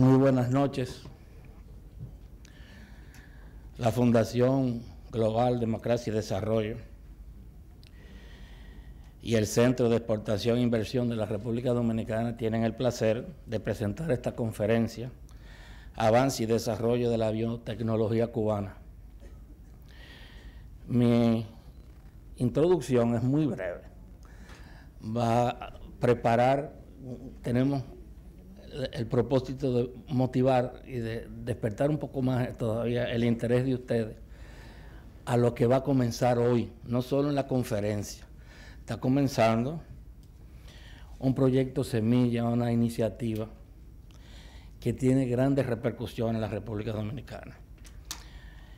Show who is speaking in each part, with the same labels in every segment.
Speaker 1: Muy buenas noches. La Fundación Global Democracia y Desarrollo y el Centro de Exportación e Inversión de la República Dominicana tienen el placer de presentar esta conferencia, Avance y Desarrollo de la Biotecnología Cubana. Mi introducción es muy breve. Tenemos el propósito de motivar y de despertar un poco más todavía el interés de ustedes a lo que va a comenzar hoy, no solo en la conferencia. Está comenzando un proyecto semilla, una iniciativa que tiene grandes repercusiones en la República Dominicana.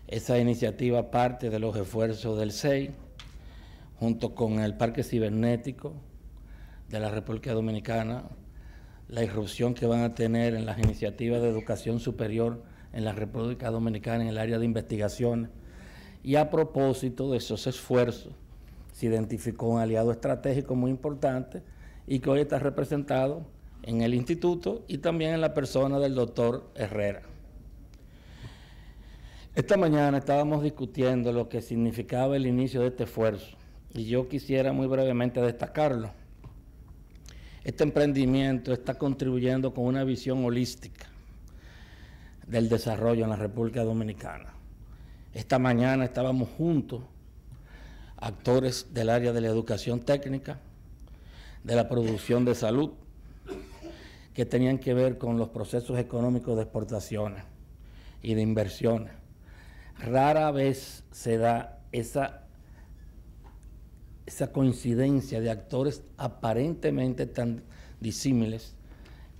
Speaker 1: Esa iniciativa parte de los esfuerzos del CEI, junto con el Parque Cibernético de la República Dominicana, la irrupción que van a tener en las iniciativas de educación superior en la República Dominicana en el área de investigación. Y a propósito de esos esfuerzos, se identificó un aliado estratégico muy importante y que hoy está representado en el instituto y también en la persona del doctor Herrera. Esta mañana estábamos discutiendo lo que significaba el inicio de este esfuerzo y yo quisiera muy brevemente destacarlo. Este emprendimiento está contribuyendo con una visión holística del desarrollo en la República Dominicana. Esta mañana estábamos juntos, actores del área de la educación técnica, de la producción de salud, que tenían que ver con los procesos económicos de exportaciones y de inversiones. Rara vez se da esa coincidencia de actores aparentemente tan disímiles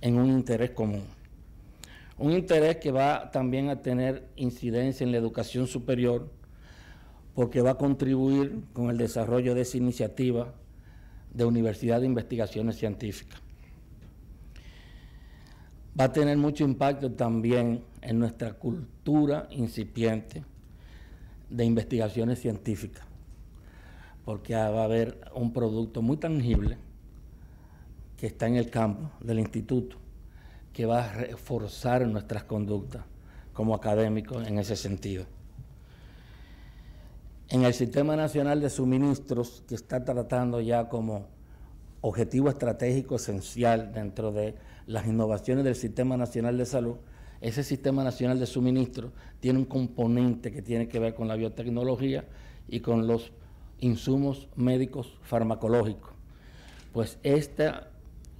Speaker 1: en un interés común. Un interés que va también a tener incidencia en la educación superior porque va a contribuir con el desarrollo de esa iniciativa de Universidad de Investigaciones Científicas. Va a tener mucho impacto también en nuestra cultura incipiente de investigaciones científicas, porque va a haber un producto muy tangible que está en el campo del instituto, que va a reforzar nuestras conductas como académicos en ese sentido. En el Sistema Nacional de Suministros, que está tratando ya como objetivo estratégico esencial dentro de las innovaciones del Sistema Nacional de Salud, ese Sistema Nacional de Suministros tiene un componente que tiene que ver con la biotecnología y con los insumos médicos farmacológicos. Pues esta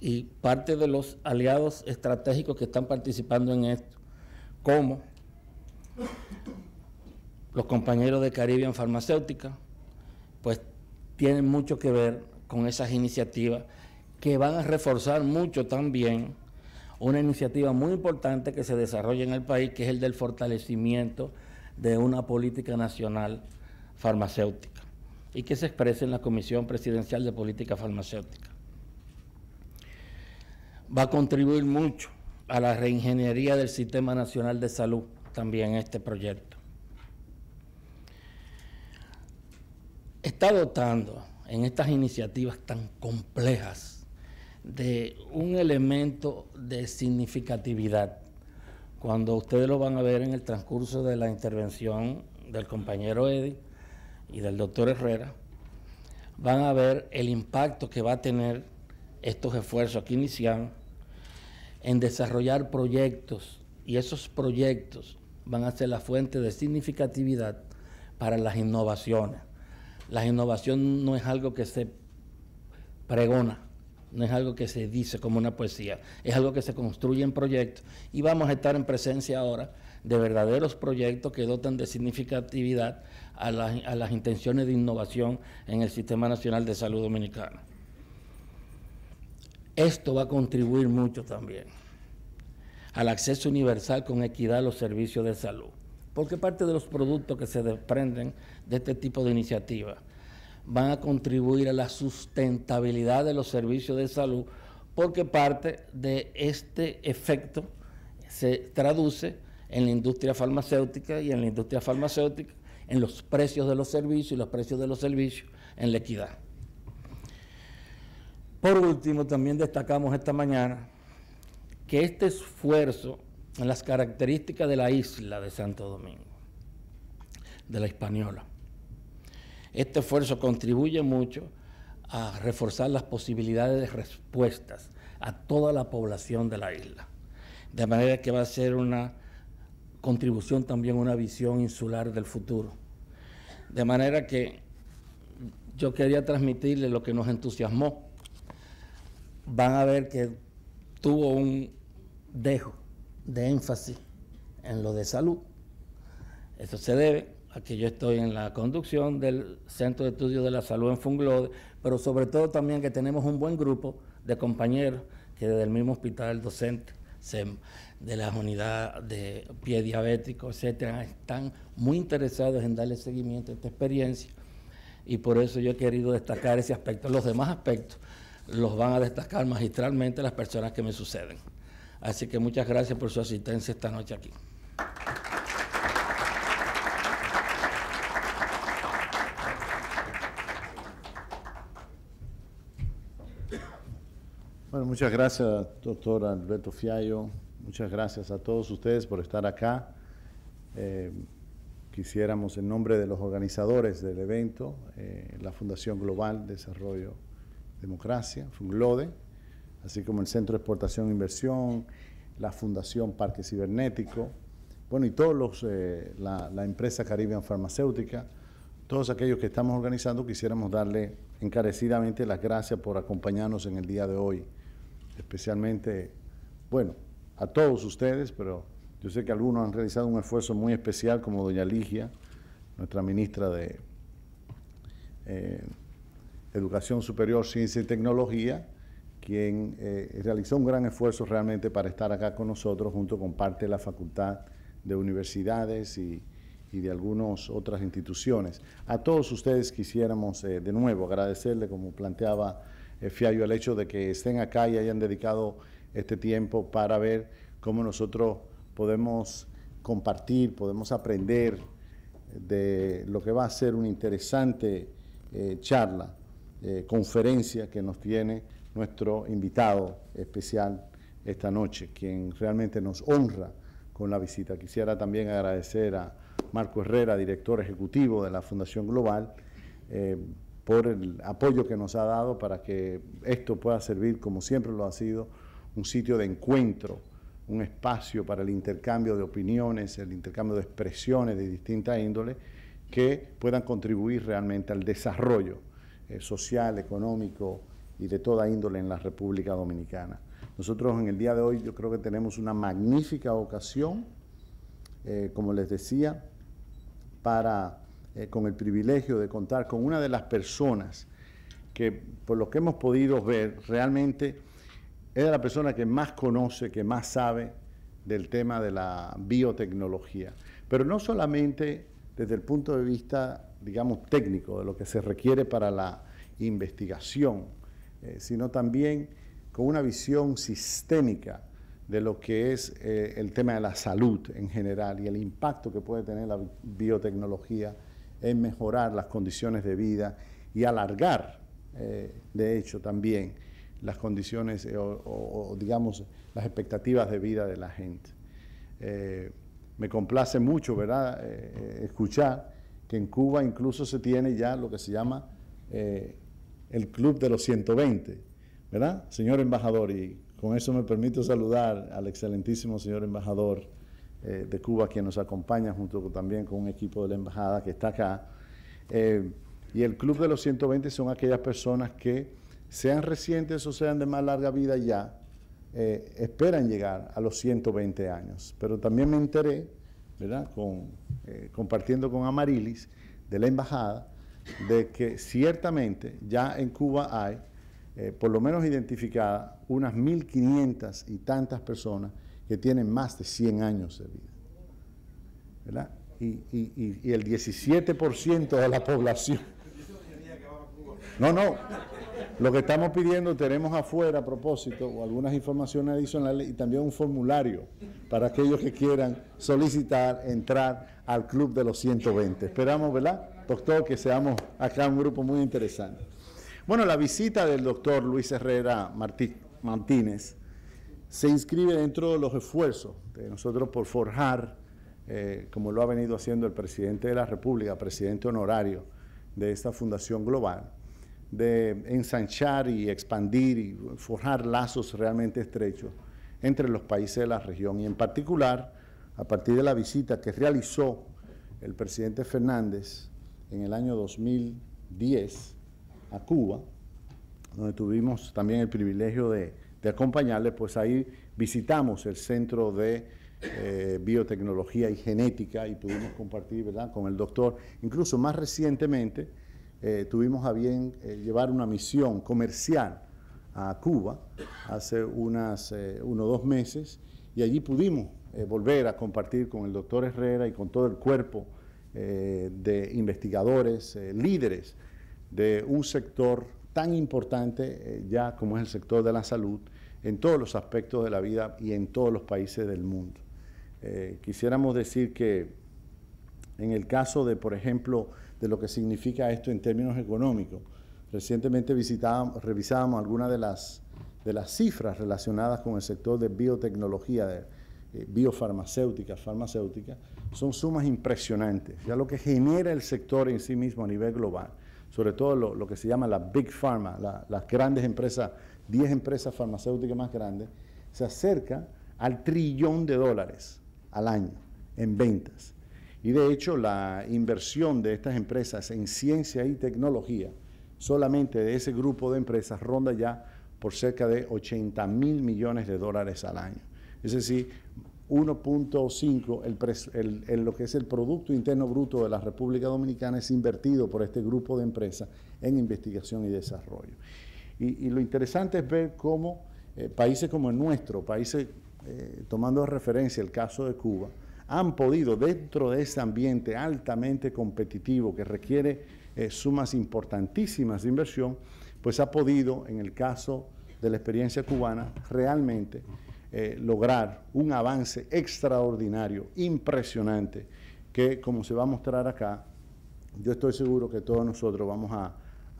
Speaker 1: y parte de los aliados estratégicos que están participando en esto, como los compañeros de Caribbean Farmacéutica, pues tienen mucho que ver con esas iniciativas que van a reforzar mucho también una iniciativa muy importante que se desarrolla en el país, que es el del fortalecimiento de una política nacional farmacéutica y que se expresa en la Comisión Presidencial de Política Farmacéutica. Va a contribuir mucho a la reingeniería del Sistema Nacional de Salud también este proyecto. Está dotando en estas iniciativas tan complejas de un elemento de significatividad. Cuando ustedes lo van a ver en el transcurso de la intervención del compañero Eddie y del doctor Herrera, van a ver el impacto que va a tener estos esfuerzos que inician en desarrollar proyectos, y esos proyectos van a ser la fuente de significatividad para las innovaciones. La innovación no es algo que se pregona, no es algo que se dice como una poesía, es algo que se construye en proyectos, y vamos a estar en presencia ahora de verdaderos proyectos que dotan de significatividad a las intenciones de innovación en el Sistema Nacional de Salud Dominicano. Esto va a contribuir mucho también al acceso universal con equidad a los servicios de salud, porque parte de los productos que se desprenden de este tipo de iniciativas van a contribuir a la sustentabilidad de los servicios de salud, porque parte de este efecto se traduce en la industria farmacéutica y en la industria farmacéutica, en los precios de los servicios y los precios de los servicios en la equidad. Por último, también destacamos esta mañana que este esfuerzo en las características de la isla de Santo Domingo, de la Hispaniola. Este esfuerzo contribuye mucho a reforzar las posibilidades de respuestas a toda la población de la isla, de manera que va a ser una contribución también a una visión insular del futuro. De manera que yo quería transmitirle lo que nos entusiasmó. Van a ver que tuvo un dejo de énfasis en lo de salud. Eso se debe a que yo estoy en la conducción del Centro de Estudios de la Salud en Funglode, pero sobre todo también que tenemos un buen grupo de compañeros que desde el mismo hospital docente, de las unidades de pie diabético, etcétera, están muy interesados en darle seguimiento a esta experiencia, y por eso yo he querido destacar ese aspecto. Los demás aspectos los van a destacar magistralmente las personas que me suceden. Así que muchas gracias por su asistencia esta noche aquí.
Speaker 2: Bueno, muchas gracias, doctor Alberto Fiallo. Muchas gracias a todos ustedes por estar acá. Quisiéramos, en nombre de los organizadores del evento, la Fundación Global Desarrollo Democracia, Funglode, así como el Centro de Exportación e Inversión, la Fundación Parque Cibernético, bueno, y todos la empresa Caribbean Farmacéutica, todos aquellos que estamos organizando, quisiéramos darle encarecidamente las gracias por acompañarnos en el día de hoy, especialmente, bueno, a todos ustedes, pero yo sé que algunos han realizado un esfuerzo muy especial, como doña Ligia, nuestra ministra de Educación Superior, Ciencia y Tecnología, quien realizó un gran esfuerzo realmente para estar acá con nosotros, junto con parte de la Facultad de Universidades y de algunas otras instituciones. A todos ustedes quisiéramos de nuevo agradecerle, como planteaba Fiallo, el hecho de que estén acá y hayan dedicado este tiempo para ver cómo nosotros podemos compartir, podemos aprender de lo que va a ser una interesante charla, conferencia que nos tiene nuestro invitado especial esta noche, quien realmente nos honra con la visita. Quisiera también agradecer a Marco Herrera, director ejecutivo de la Fundación Global, por el apoyo que nos ha dado para que esto pueda servir, como siempre lo ha sido, un sitio de encuentro, un espacio para el intercambio de opiniones, el intercambio de expresiones de distinta índole que puedan contribuir realmente al desarrollo social, económico y de toda índole en la República Dominicana. Nosotros en el día de hoy yo creo que tenemos una magnífica ocasión, como les decía, con el privilegio de contar con una de las personas que, por lo que hemos podido ver, realmente es la persona que más conoce, que más sabe del tema de la biotecnología. Pero no solamente desde el punto de vista, digamos, técnico, de lo que se requiere para la investigación, sino también con una visión sistémica de lo que es el tema de la salud en general y el impacto que puede tener la biotecnología en mejorar las condiciones de vida y alargar, de hecho, también las condiciones o digamos, las expectativas de vida de la gente. Me complace mucho, ¿verdad?, escuchar que en Cuba incluso se tiene ya lo que se llama el Club de los 120, ¿verdad, señor embajador? Y con eso me permito saludar al excelentísimo señor embajador de Cuba, quien nos acompaña junto también con un equipo de la embajada que está acá. Y el Club de los 120 son aquellas personas que, sean recientes o sean de más larga vida ya, esperan llegar a los 120 años. Pero también me enteré, ¿verdad?, compartiendo con Amarilis de la embajada, de que ciertamente ya en Cuba hay, por lo menos identificadas, unas 1.500 y tantas personas que tienen más de 100 años de vida, ¿verdad? Y el 17% de la población. No, lo que estamos pidiendo, tenemos afuera a propósito, o algunas informaciones adicionales y también un formulario para aquellos que quieran solicitar entrar al Club de los 120. Esperamos, ¿verdad, doctor, que seamos acá un grupo muy interesante? Bueno, la visita del doctor Luis Herrera Martínez se inscribe dentro de los esfuerzos de nosotros por forjar, como lo ha venido haciendo el presidente de la República, presidente honorario de esta Fundación Global, de ensanchar y expandir y forjar lazos realmente estrechos entre los países de la región, y en particular a partir de la visita que realizó el presidente Fernández en el año 2010 a Cuba, donde tuvimos también el privilegio de acompañarle. Pues ahí visitamos el Centro de Biotecnología y Genética y pudimos compartir, ¿verdad?, con el doctor. Incluso más recientemente tuvimos a bien llevar una misión comercial a Cuba hace unos 2 meses, y allí pudimos volver a compartir con el doctor Herrera y con todo el cuerpo de investigadores, líderes de un sector tan importante ya como es el sector de la salud en todos los aspectos de la vida y en todos los países del mundo. Quisiéramos decir que en el caso de, por ejemplo, de lo que significa esto en términos económicos, recientemente revisábamos algunas de las cifras relacionadas con el sector de biotecnología, biofarmacéutica, farmacéutica, son sumas impresionantes. Ya lo que genera el sector en sí mismo a nivel global, sobre todo lo que se llama la Big Pharma, las grandes empresas, 10 empresas farmacéuticas más grandes, se acerca al $1 trillón al año en ventas. Y de hecho la inversión de estas empresas en ciencia y tecnología, solamente de ese grupo de empresas, ronda ya por cerca de $80.000 millones al año. Es decir, 1.5, lo que es el Producto Interno Bruto de la República Dominicana es invertido por este grupo de empresas en investigación y desarrollo. Y lo interesante es ver cómo países como el nuestro, países tomando de referencia el caso de Cuba, han podido, dentro de ese ambiente altamente competitivo que requiere sumas importantísimas de inversión, pues ha podido, en el caso de la experiencia cubana, realmente lograr un avance extraordinario, impresionante, que, como se va a mostrar acá, yo estoy seguro que todos nosotros vamos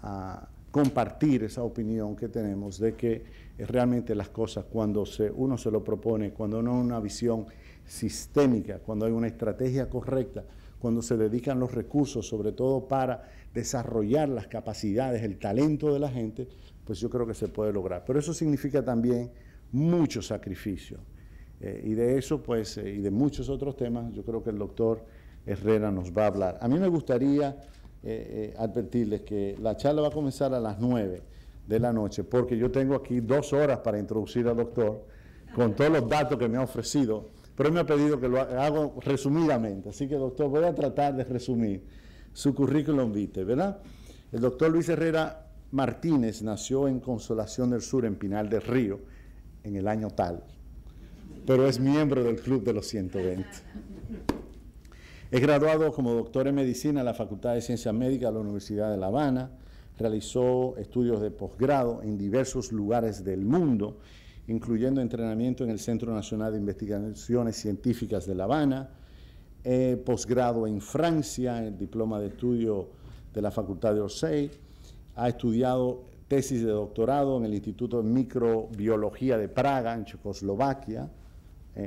Speaker 2: a compartir esa opinión que tenemos de que realmente las cosas, cuando uno se lo propone, cuando uno hay una visión sistémica, cuando hay una estrategia correcta, cuando se dedican los recursos, sobre todo para desarrollar las capacidades, el talento de la gente, pues yo creo que se puede lograr. Pero eso significa también mucho sacrificio. Y de eso, pues, y de muchos otros temas, yo creo que el doctor Herrera nos va a hablar. A mí me gustaría advertirles que la charla va a comenzar a las 9 de la noche, porque yo tengo aquí 2 horas para introducir al doctor, con todos los datos que me ha ofrecido, pero él me ha pedido que lo haga resumidamente. Así que, doctor, voy a tratar de resumir su currículum vitae, ¿verdad? El doctor Luis Herrera Martínez nació en Consolación del Sur, en Pinal del Río, en el año tal, pero es miembro del Club de los 120. Es graduado como doctor en Medicina en la Facultad de Ciencias Médicas de la Universidad de La Habana. Realizó estudios de posgrado en diversos lugares del mundo, incluyendo entrenamiento en el Centro Nacional de Investigaciones Científicas de La Habana, posgrado en Francia, el diploma de estudio de la Facultad de Orsay. Ha estudiado tesis de doctorado en el Instituto de Microbiología de Praga, en Checoslovaquia,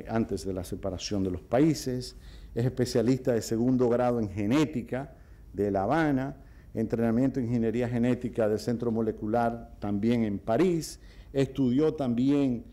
Speaker 2: antes de la separación de los países. Es especialista de 2º grado en genética de La Habana, entrenamiento en ingeniería genética del Centro Molecular también en París. Estudió también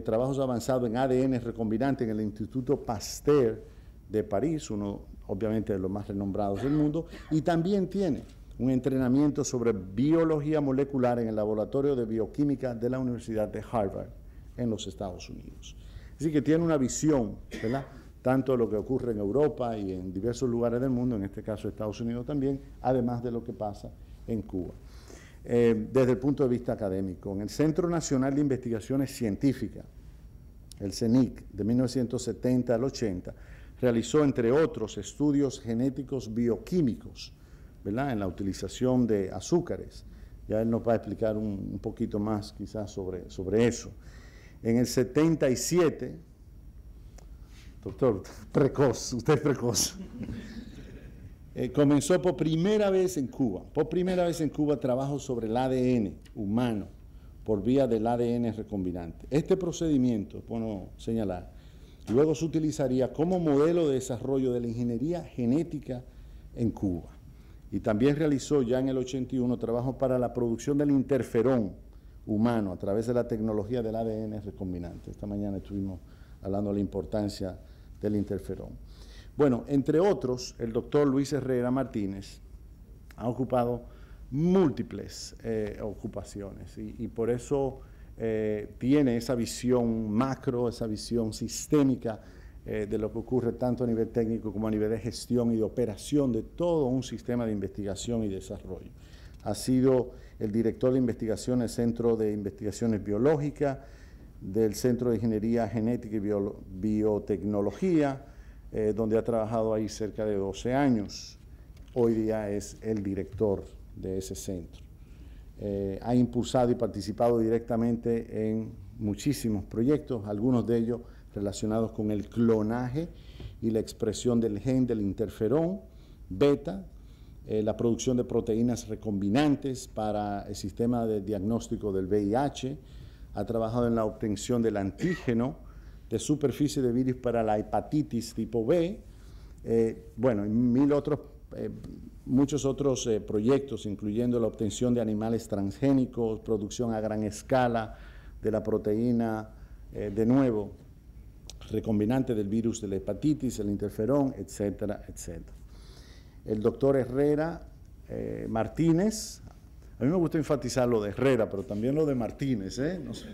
Speaker 2: trabajos avanzados en ADN recombinante en el Instituto Pasteur de París, uno obviamente de los más renombrados del mundo, y también tiene un entrenamiento sobre biología molecular en el Laboratorio de Bioquímica de la Universidad de Harvard en los Estados Unidos. Así que tiene una visión, ¿verdad?, tanto de lo que ocurre en Europa y en diversos lugares del mundo, en este caso Estados Unidos también, además de lo que pasa en Cuba. Desde el punto de vista académico, en el Centro Nacional de Investigaciones Científicas, el CENIC, de 1970 al 80, realizó, entre otros, estudios genéticos bioquímicos, ¿verdad?, en la utilización de azúcares. Ya él nos va a explicar un poquito más quizás sobre eso. En el 77, doctor, precoz, usted es precoz, comenzó por primera vez en Cuba trabajos sobre el ADN humano, por vía del ADN recombinante. Este procedimiento, bueno señalar, luego se utilizaría como modelo de desarrollo de la ingeniería genética en Cuba. Y también realizó ya en el 81 trabajos para la producción del interferón humano a través de la tecnología del ADN recombinante. Esta mañana estuvimos hablando de la importancia del interferón. Bueno, entre otros, el doctor Luis Herrera Martínez ha ocupado múltiples ocupaciones y por eso tiene esa visión macro, esa visión sistémica de lo que ocurre tanto a nivel técnico como a nivel de gestión y de operación de todo un sistema de investigación y desarrollo. Ha sido el director de investigación del Centro de Investigaciones Biológicas, del Centro de Ingeniería Genética y Biotecnología, donde ha trabajado ahí cerca de 12 años. Hoy día es el director de ese centro. Ha impulsado y participado directamente en muchísimos proyectos, algunos de ellos relacionados con el clonaje y la expresión del gen del interferón beta, la producción de proteínas recombinantes para el sistema de diagnóstico del VIH, ha trabajado en la obtención del antígeno de superficie de virus para la hepatitis tipo B, bueno, y muchos otros proyectos, incluyendo la obtención de animales transgénicos, producción a gran escala de la proteína, de nuevo, recombinante del virus de la hepatitis, el interferón, etcétera, etcétera. El doctor Herrera Martínez, a mí me gusta enfatizar lo de Herrera, pero también lo de Martínez, no sé.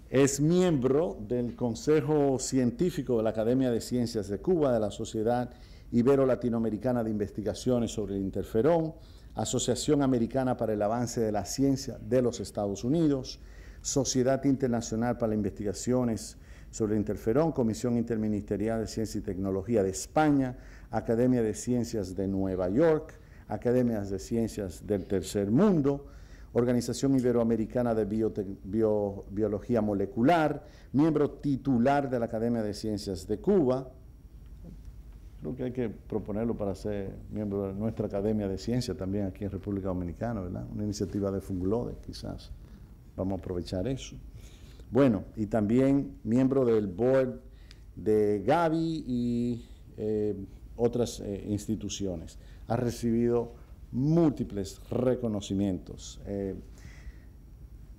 Speaker 2: Es miembro del Consejo Científico de la Academia de Ciencias de Cuba, de la Sociedad Ibero-Latinoamericana de Investigaciones sobre el Interferón, Asociación Americana para el Avance de la Ciencia de los Estados Unidos, Sociedad Internacional para las Investigaciones sobre el Interferón, Comisión Interministerial de Ciencia y Tecnología de España, Academia de Ciencias de Nueva York, Academias de Ciencias del Tercer Mundo, Organización Iberoamericana de Biología Molecular, miembro titular de la Academia de Ciencias de Cuba. Creo que hay que proponerlo para ser miembro de nuestra Academia de Ciencias también aquí en República Dominicana, ¿verdad? Una iniciativa de Funglode, quizás. Vamos a aprovechar eso. Bueno, y también miembro del board de Gavi y otras instituciones. Ha recibido múltiples reconocimientos.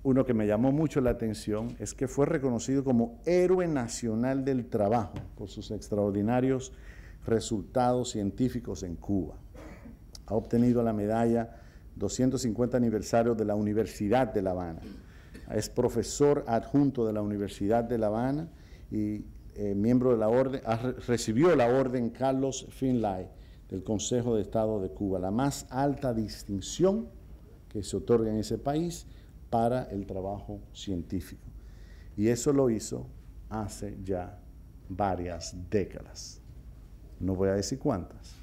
Speaker 2: Uno que me llamó mucho la atención es que fue reconocido como Héroe Nacional del Trabajo por sus extraordinarios resultados científicos en Cuba. Ha obtenido la medalla 250 aniversario de la Universidad de La Habana. Es profesor adjunto de la Universidad de La Habana y miembro de la orden, recibió la orden Carlos Finlay del Consejo de Estado de Cuba, la más alta distinción que se otorga en ese país para el trabajo científico. Y eso lo hizo hace ya varias décadas. No voy a decir cuántas.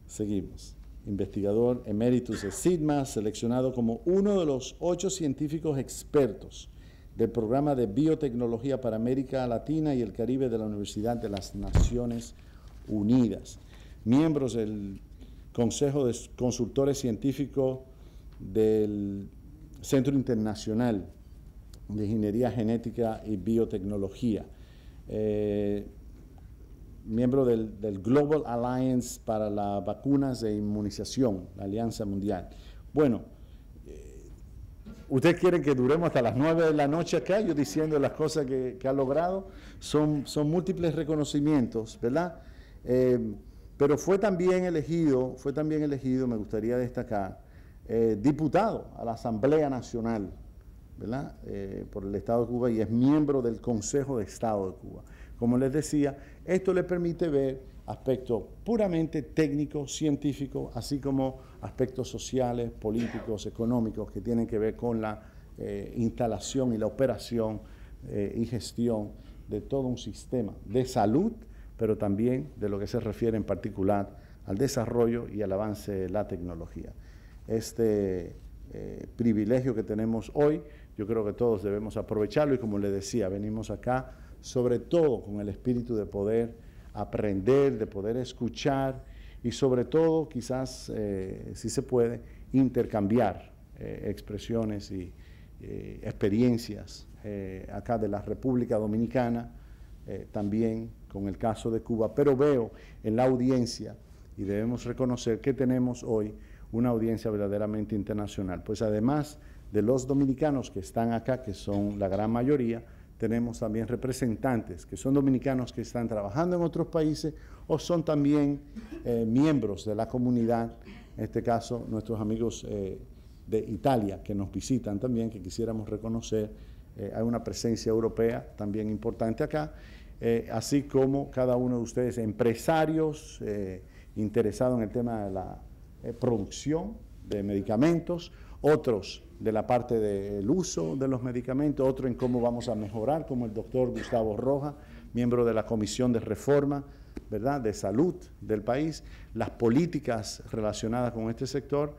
Speaker 2: Seguimos. Investigador emeritus de SIGMA, seleccionado como uno de los 8 científicos expertos del programa de biotecnología para América Latina y el Caribe de la Universidad de las Naciones Unidas. Miembros del Consejo de Consultores Científicos del Centro Internacional de Ingeniería Genética y Biotecnología. Miembro del Global Alliance para las Vacunas de Inmunización, la Alianza Mundial. Bueno, ¿ustedes quieren que duremos hasta las 9 de la noche acá, yo diciendo las cosas que ha logrado? Son múltiples reconocimientos, ¿verdad? Pero fue también elegido, me gustaría destacar, diputado a la Asamblea Nacional, ¿verdad? Por el Estado de Cuba y es miembro del Consejo de Estado de Cuba. Como les decía, esto le permite ver aspectos puramente técnicos, científicos, así como aspectos sociales, políticos, económicos que tienen que ver con la instalación y la operación y gestión de todo un sistema de salud, pero también de lo que se refiere en particular al desarrollo y al avance de la tecnología. Este privilegio que tenemos hoy, yo creo que todos debemos aprovecharlo y como les decía, venimos acá sobre todo con el espíritu de poder aprender, de poder escuchar y sobre todo quizás, si se puede, intercambiar expresiones y experiencias acá de la República Dominicana, también con el caso de Cuba, pero veo en la audiencia, y debemos reconocer que tenemos hoy una audiencia verdaderamente internacional, pues además de los dominicanos que están acá, que son la gran mayoría, tenemos también representantes que son dominicanos que están trabajando en otros países o son también miembros de la comunidad, en este caso nuestros amigos de Italia que nos visitan también, que quisiéramos reconocer. Hay una presencia europea también importante acá, así como cada uno de ustedes empresarios interesados en el tema de la producción de medicamentos, otros de la parte del uso de los medicamentos, otro en cómo vamos a mejorar, como el doctor Gustavo Rojas, miembro de la Comisión de Reforma, ¿verdad?, de Salud del país, las políticas relacionadas con este sector,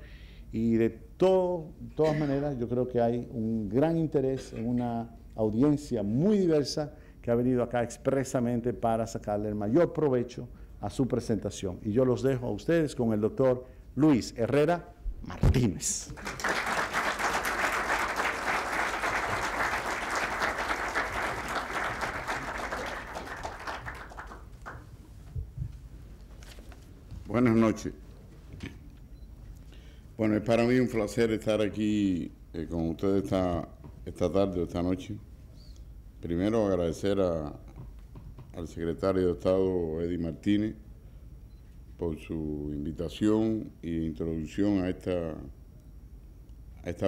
Speaker 2: y de todas maneras yo creo que hay un gran interés en una audiencia muy diversa que ha venido acá expresamente para sacarle el mayor provecho a su presentación. Y yo los dejo a ustedes con el doctor Luis Herrera Martínez.
Speaker 3: Buenas noches. Bueno, es para mí un placer estar aquí con ustedes esta tarde o esta noche. Primero agradecer al secretario de Estado, Eddie Martínez, por su invitación e introducción a esta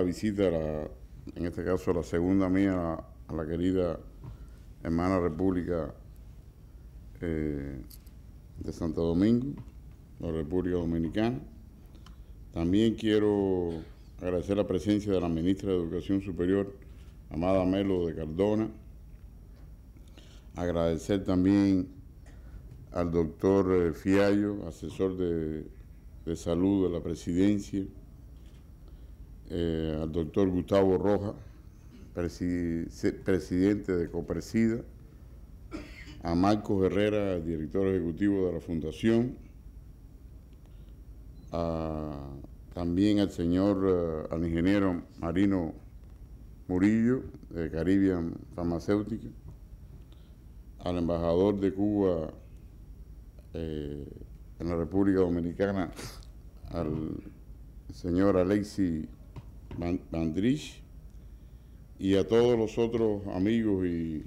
Speaker 3: visita, en este caso la segunda mía, a la querida hermana República de Santo Domingo, la República Dominicana. También quiero agradecer la presencia de la ministra de Educación Superior, Amada Melo de Cardona. Agradecer también al doctor Fiallo, asesor de salud de la presidencia, al doctor Gustavo Rojas, presidente de Copresida, a Marcos Herrera, director ejecutivo de la Fundación, también al ingeniero Marino Murillo, de Caribbean Farmacéutica, al embajador de Cuba en la República Dominicana, al señor Alexis Bandrich, y a todos los otros amigos y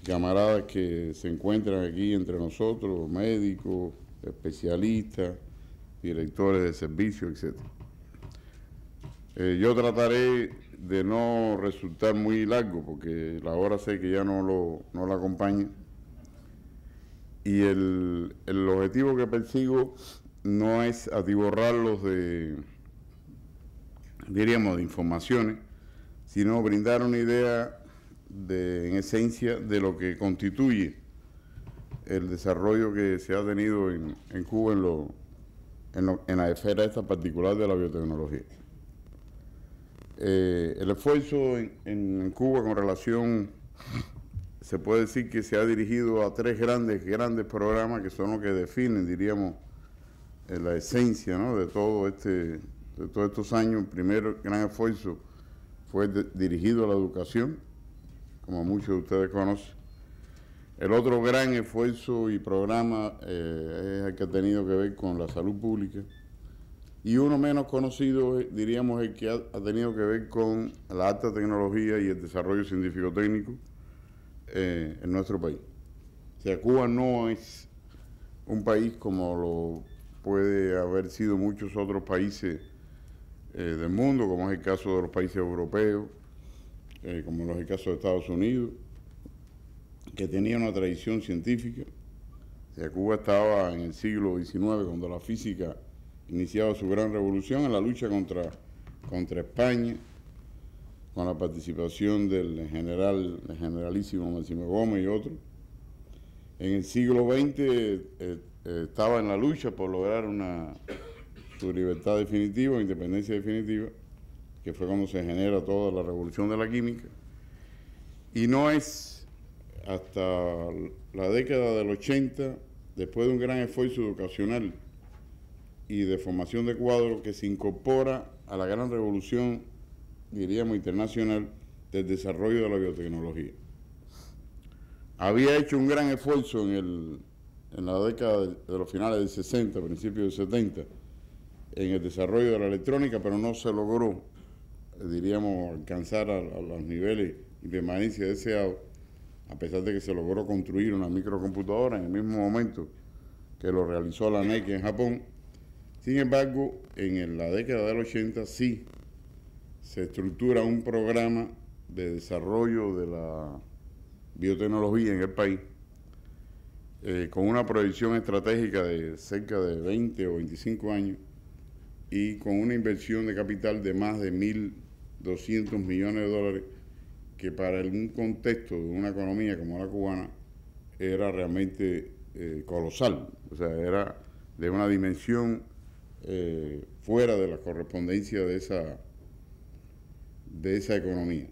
Speaker 3: camaradas que se encuentran aquí entre nosotros, médicos, especialistas, directores de servicios, etc. Yo trataré de no resultar muy largo, porque la hora sé que ya no la acompaña. Y el objetivo que persigo no es atiborrarlos diríamos, de informaciones, sino brindar una idea en esencia, de lo que constituye el desarrollo que se ha tenido en Cuba en la esfera esta particular de la biotecnología. El esfuerzo en Cuba con relación, se puede decir que se ha dirigido a tres grandes programas que son los que definen, diríamos, la esencia, ¿no?, de todos estos años. El primer gran esfuerzo fue dirigido a la educación, como muchos de ustedes conocen. El otro gran esfuerzo y programa es el que ha tenido que ver con la salud pública. Y uno menos conocido, diríamos, el que ha tenido que ver con la alta tecnología y el desarrollo científico-técnico en nuestro país. O sea, Cuba no es un país como lo puede haber sido muchos otros países del mundo, como es el caso de los países europeos, como es el caso de Estados Unidos, que tenía una tradición científica. O sea, Cuba estaba en el siglo XIX, cuando la física iniciaba su gran revolución, en la lucha contra España, con la participación del generalísimo Máximo Gómez y otros. En el siglo XX estaba en la lucha por lograr su libertad definitiva, independencia definitiva, que fue cuando se genera toda la revolución de la química. Y no es hasta la década del 80, después de un gran esfuerzo educacional y de formación de cuadros que se incorpora a la gran revolución, diríamos, internacional del desarrollo de la biotecnología. Había hecho un gran esfuerzo en la década de los finales del 60, principios del 70, en el desarrollo de la electrónica, pero no se logró, diríamos, alcanzar a los niveles y permanencia deseados, a pesar de que se logró construir una microcomputadora en el mismo momento que lo realizó la NEC en Japón. Sin embargo, en la década del 80 sí se estructura un programa de desarrollo de la biotecnología en el país, con una proyección estratégica de cerca de 20 o 25 años y con una inversión de capital de más de 1.200 millones de dólares, que para un contexto de una economía como la cubana era realmente colosal, o sea, era de una dimensión fuera de la correspondencia de esa economía.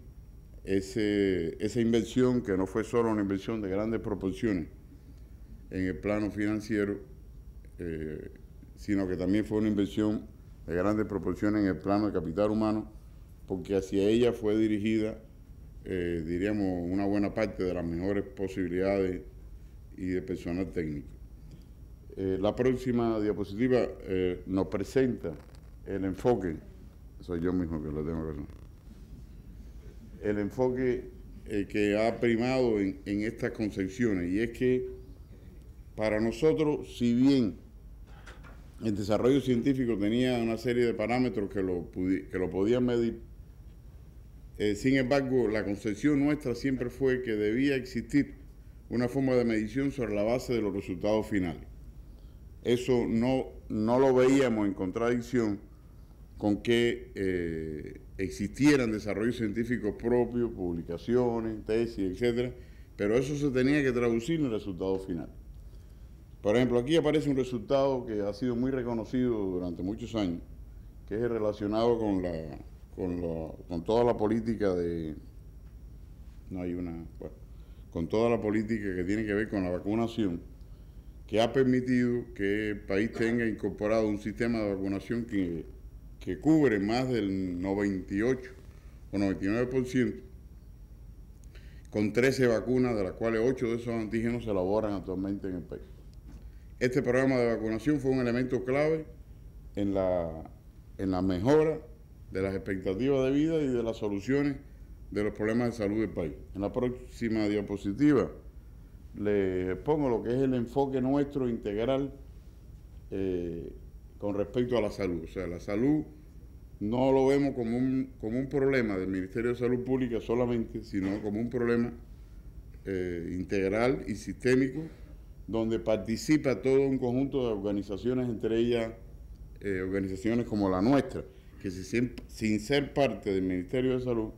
Speaker 3: Esa inversión, que no fue solo una inversión de grandes proporciones en el plano financiero, sino que también fue una inversión de grandes proporciones en el plano de capital humano, porque hacia ella fue dirigida, diríamos, una buena parte de las mejores posibilidades y de personal técnico. La próxima diapositiva nos presenta el enfoque, soy yo mismo que lo tengo que hacer, el enfoque que ha primado en estas concepciones, y es que para nosotros, si bien el desarrollo científico tenía una serie de parámetros que lo podían medir, sin embargo, la concepción nuestra siempre fue que debía existir una forma de medición sobre la base de los resultados finales. Eso no lo veíamos en contradicción con que existieran desarrollos científicos propios, publicaciones, tesis, etcétera, pero eso se tenía que traducir en el resultado final. Por ejemplo, aquí aparece un resultado que ha sido muy reconocido durante muchos años, que es relacionado con toda la política con toda la política que tiene que ver con la vacunación, que ha permitido que el país tenga incorporado un sistema de vacunación que cubre más del 98 o 99%, con 13 vacunas, de las cuales 8 de esos antígenos se elaboran actualmente en el país. Este programa de vacunación fue un elemento clave en la mejora de las expectativas de vida y de las soluciones de los problemas de salud del país. En la próxima diapositiva les pongo lo que es el enfoque nuestro integral con respecto a la salud. O sea, la salud no lo vemos como un problema del Ministerio de Salud Pública solamente, sino como un problema integral y sistémico, donde participa todo un conjunto de organizaciones, entre ellas organizaciones como la nuestra, que sin ser parte del Ministerio de Salud,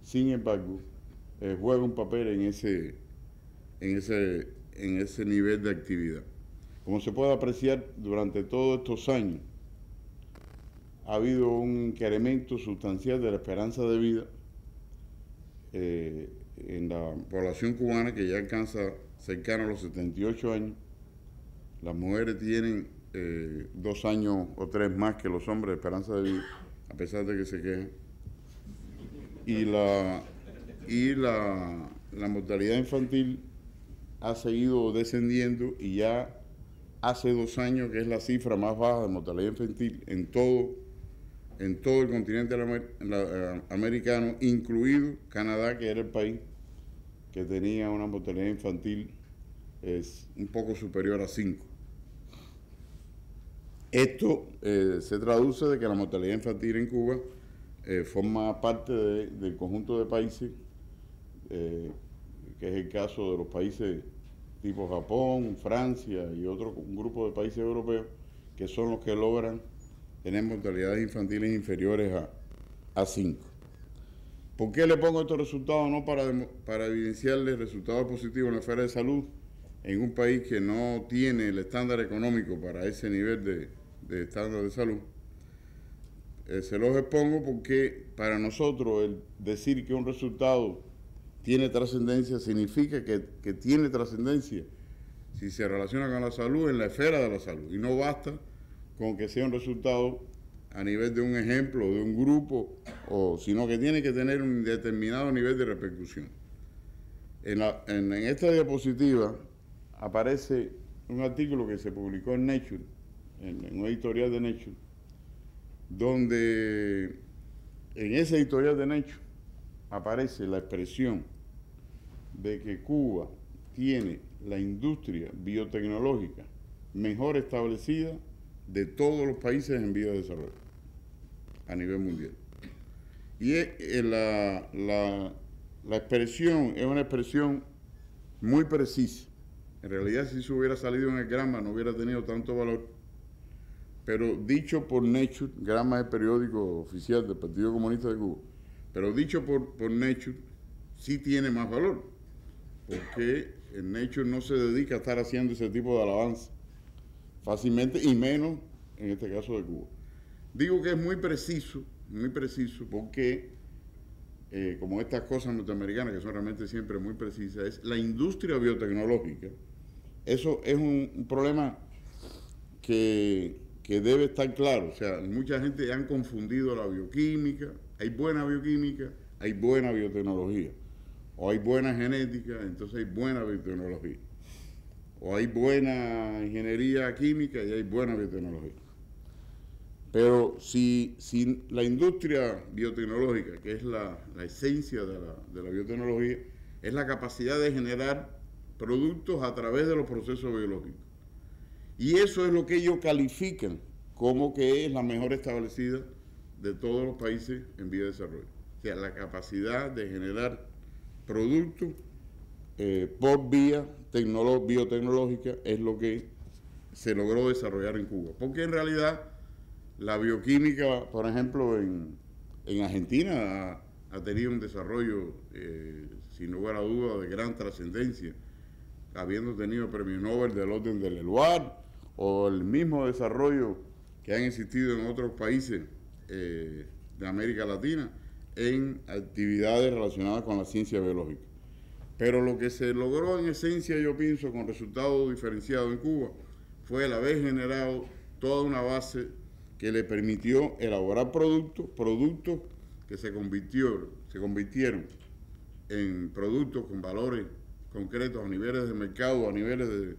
Speaker 3: sin embargo, juega un papel en ese nivel de actividad. Como se puede apreciar, durante todos estos años ha habido un incremento sustancial de la esperanza de vida en la población cubana, que ya alcanza cercano a los 78 años. Las mujeres tienen 2 años o 3 más que los hombres de esperanza de vida, a pesar de que se quejan. Y la mortalidad infantil ha seguido descendiendo, y ya hace 2 años que es la cifra más baja de mortalidad infantil en todo el continente americano, incluido Canadá, que era el país que tenía una mortalidad infantil un poco superior a 5. Esto se traduce de que la mortalidad infantil en Cuba forma parte del conjunto de países, que es el caso de los países tipo Japón, Francia y un grupo de países europeos, que son los que logran tener mortalidades infantiles inferiores a 5. ¿Por qué le pongo estos resultados? No para evidenciarles resultados positivos en la esfera de salud en un país que no tiene el estándar económico para ese nivel de estándar de salud. Se los expongo porque para nosotros el decir que un resultado tiene trascendencia significa que tiene trascendencia si se relaciona con la salud en la esfera de la salud, y no basta con que sea un resultado a nivel de un ejemplo, de un grupo, sino que tiene que tener un determinado nivel de repercusión. En esta diapositiva aparece un artículo que se publicó en Nature, en un editorial de Nature, donde en ese editorial de Nature aparece la expresión de que Cuba tiene la industria biotecnológica mejor establecida de todos los países en vías de desarrollo a nivel mundial. Y la expresión es una expresión muy precisa. En realidad, si eso hubiera salido en el Granma, no hubiera tenido tanto valor. Pero dicho por Nature, Granma es el periódico oficial del Partido Comunista de Cuba, pero dicho por Nature, sí tiene más valor, porque el Nature no se dedica a estar haciendo ese tipo de alabanza fácilmente, y menos en este caso de Cuba. Digo que es muy preciso, porque como estas cosas norteamericanas, que son realmente siempre muy precisas, es la industria biotecnológica. Eso es un problema que debe estar claro. O sea, mucha gente han confundido la bioquímica. Hay buena bioquímica, hay buena biotecnología. O hay buena genética, entonces hay buena biotecnología. O hay buena ingeniería química y hay buena biotecnología. Pero si la industria biotecnológica, que es la esencia de la biotecnología, es la capacidad de generar productos a través de los procesos biológicos. Y eso es lo que ellos califican como que es la mejor establecida de todos los países en vía de desarrollo. O sea, la capacidad de generar productos por vía biotecnológica es lo que se logró desarrollar en Cuba. Porque en realidad la bioquímica, por ejemplo, en Argentina ha tenido un desarrollo, sin lugar a dudas, de gran trascendencia, habiendo tenido premios Nobel del orden del Eluard, o el mismo desarrollo que han existido en otros países de América Latina en actividades relacionadas con la ciencia biológica. Pero lo que se logró en esencia, yo pienso, con resultados diferenciados en Cuba, fue el haber generado toda una base que le permitió elaborar productos que se convirtieron en productos con valores concretos a niveles de mercado, a niveles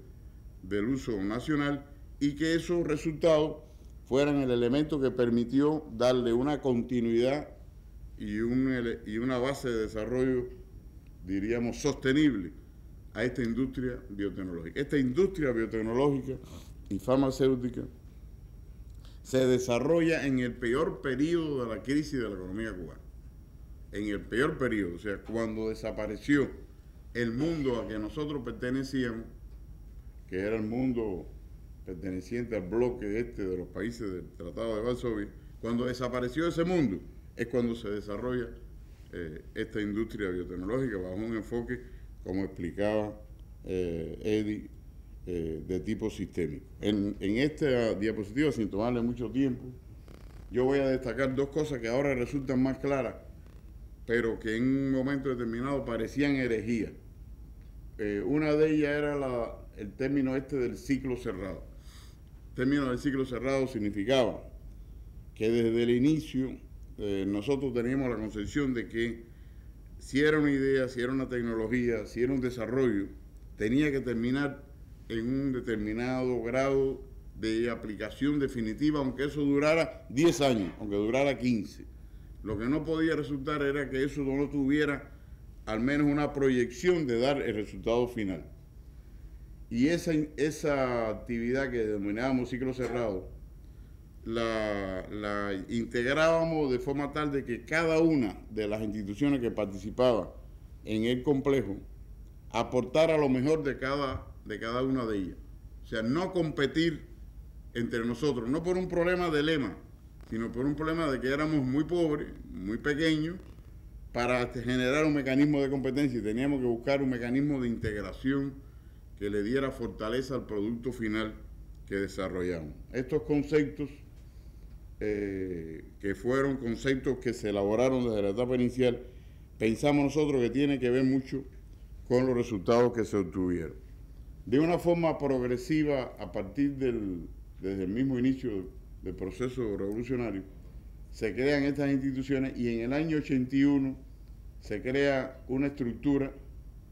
Speaker 3: del uso nacional, y que esos resultados fueran el elemento que permitió darle una continuidad y una base de desarrollo, diríamos, sostenible a esta industria biotecnológica. Esta industria biotecnológica y farmacéutica se desarrolla en el peor periodo de la crisis de la economía cubana. En el peor periodo, o sea, cuando desapareció el mundo a que nosotros pertenecíamos, que era el mundo perteneciente al bloque de los países del Tratado de Varsovia, cuando desapareció ese mundo es cuando se desarrolla esta industria biotecnológica bajo un enfoque, como explicaba Eddie, de tipo sistémico. En esta diapositiva, sin tomarle mucho tiempo, yo voy a destacar dos cosas que ahora resultan más claras, pero que en un momento determinado parecían herejías. Una de ellas era el término del ciclo cerrado. El término del ciclo cerrado significaba que desde el inicio nosotros teníamos la concepción de que si era una idea, si era una tecnología, si era un desarrollo, tenía que terminar en un determinado grado de aplicación definitiva, aunque eso durara 10 años, aunque durara 15. Lo que no podía resultar era que eso no tuviera al menos una proyección de dar el resultado final. Y esa actividad que denominábamos ciclo cerrado, la integrábamos de forma tal de que cada una de las instituciones que participaba en el complejo aportara lo mejor de cada una de ellas. O sea, no competir entre nosotros, no por un problema de lema, sino por un problema de que éramos muy pobres, muy pequeños, para generar un mecanismo de competencia, y teníamos que buscar un mecanismo de integración que le diera fortaleza al producto final que desarrollamos. Estos conceptos, que fueron conceptos que se elaboraron desde la etapa inicial, pensamos nosotros que tiene que ver mucho con los resultados que se obtuvieron. De una forma progresiva, a partir del desde el mismo inicio del proceso revolucionario, se crean estas instituciones y en el año 81 se crea una estructura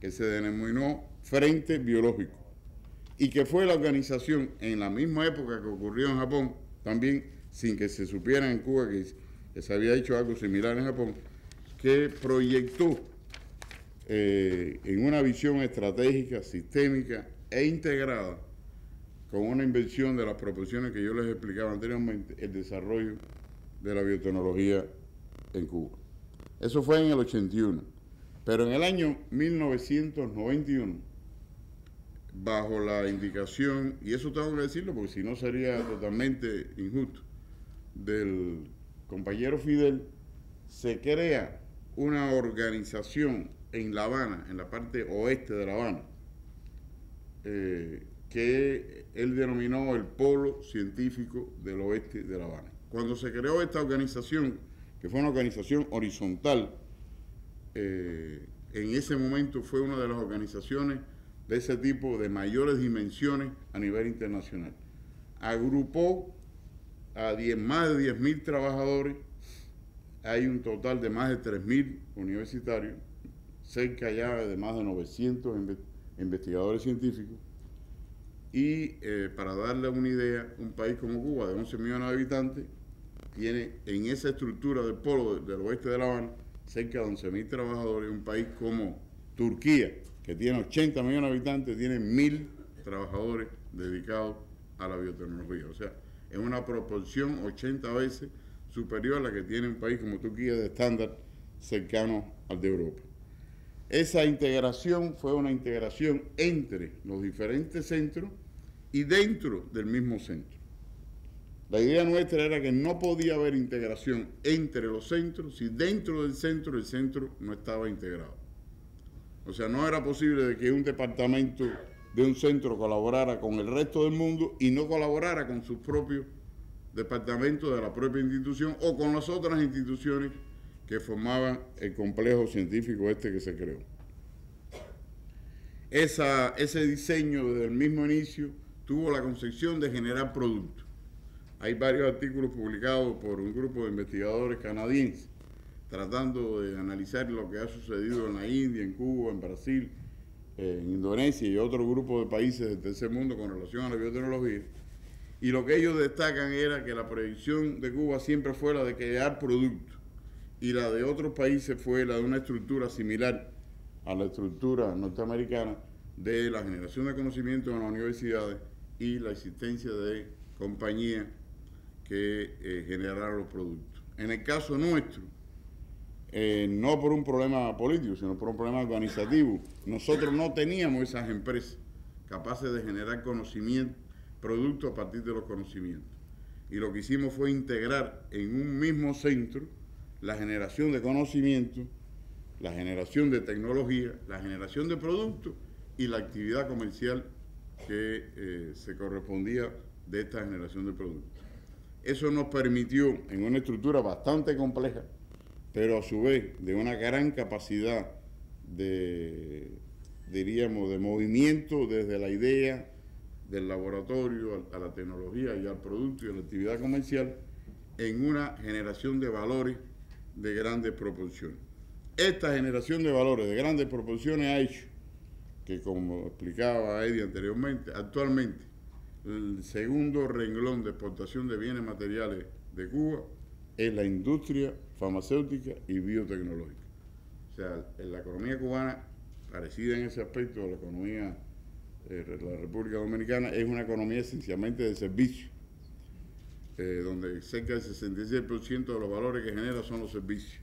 Speaker 3: que se denominó Frente Biológico y que fue la organización en la misma época que ocurrió en Japón, también sin que se supiera en Cuba que se había hecho algo similar en Japón, que proyectó en una visión estratégica, sistémica e integrada, con una inversión de las proporciones que yo les explicaba anteriormente, el desarrollo de la biotecnología en Cuba. Eso fue en el 81. Pero en el año 1991, bajo la indicación, y eso tengo que decirlo porque si no sería totalmente injusto, del compañero Fidel, se crea una organización en La Habana, en la parte oeste de La Habana, que él denominó el Polo Científico del Oeste de La Habana. Cuando se creó esta organización, que fue una organización horizontal, en ese momento fue una de las organizaciones de ese tipo de mayores dimensiones a nivel internacional. Agrupó a más de 10.000 trabajadores, hay un total de más de 3.000 universitarios, cerca ya de más de 900 investigadores científicos, y para darle una idea, un país como Cuba, de 11 millones de habitantes, tiene en esa estructura del polo del oeste de La Habana cerca de 11.000 trabajadores. Un país como Turquía, que tiene 80 millones de habitantes, tiene 1.000 trabajadores dedicados a la biotecnología. O sea, es una proporción 80 veces superior a la que tiene un país como Turquía de estándar cercano al de Europa. Esa integración fue una integración entre los diferentes centros y dentro del mismo centro. La idea nuestra era que no podía haber integración entre los centros si dentro del centro el centro no estaba integrado. O sea, no era posible de que un departamento de un centro colaborara con el resto del mundo y no colaborara con sus propios departamentos de la propia institución o con las otras instituciones que formaban el complejo científico que se creó. Ese diseño desde el mismo inicio tuvo la concepción de generar productos. Hay varios artículos publicados por un grupo de investigadores canadienses tratando de analizar lo que ha sucedido en la India, en Cuba, en Brasil, en Indonesia y otro grupo de países del tercer mundo con relación a la biotecnología. Y lo que ellos destacan era que la proyección de Cuba siempre fue la de crear productos y la de otros países fue la de una estructura similar a la estructura norteamericana de la generación de conocimiento en las universidades y la existencia de compañías que generaran los productos. En el caso nuestro, no por un problema político, sino por un problema organizativo, nosotros no teníamos esas empresas capaces de generar conocimiento, productos a partir de los conocimientos. Y lo que hicimos fue integrar en un mismo centro la generación de conocimiento, la generación de tecnología, la generación de productos y la actividad comercial que se correspondía de esta generación de productos. Eso nos permitió, en una estructura bastante compleja, pero a su vez de una gran capacidad de movimiento desde la idea del laboratorio a la tecnología y al producto y a la actividad comercial, en una generación de valores de grandes proporciones. Esta generación de valores de grandes proporciones ha hecho que, como explicaba Eddie anteriormente, actualmente el segundo renglón de exportación de bienes materiales de Cuba es la industria farmacéutica y biotecnológica. O sea, la economía cubana, parecida en ese aspecto a la economía de la República Dominicana, es una economía esencialmente de servicios, donde cerca del 66% de los valores que genera son los servicios.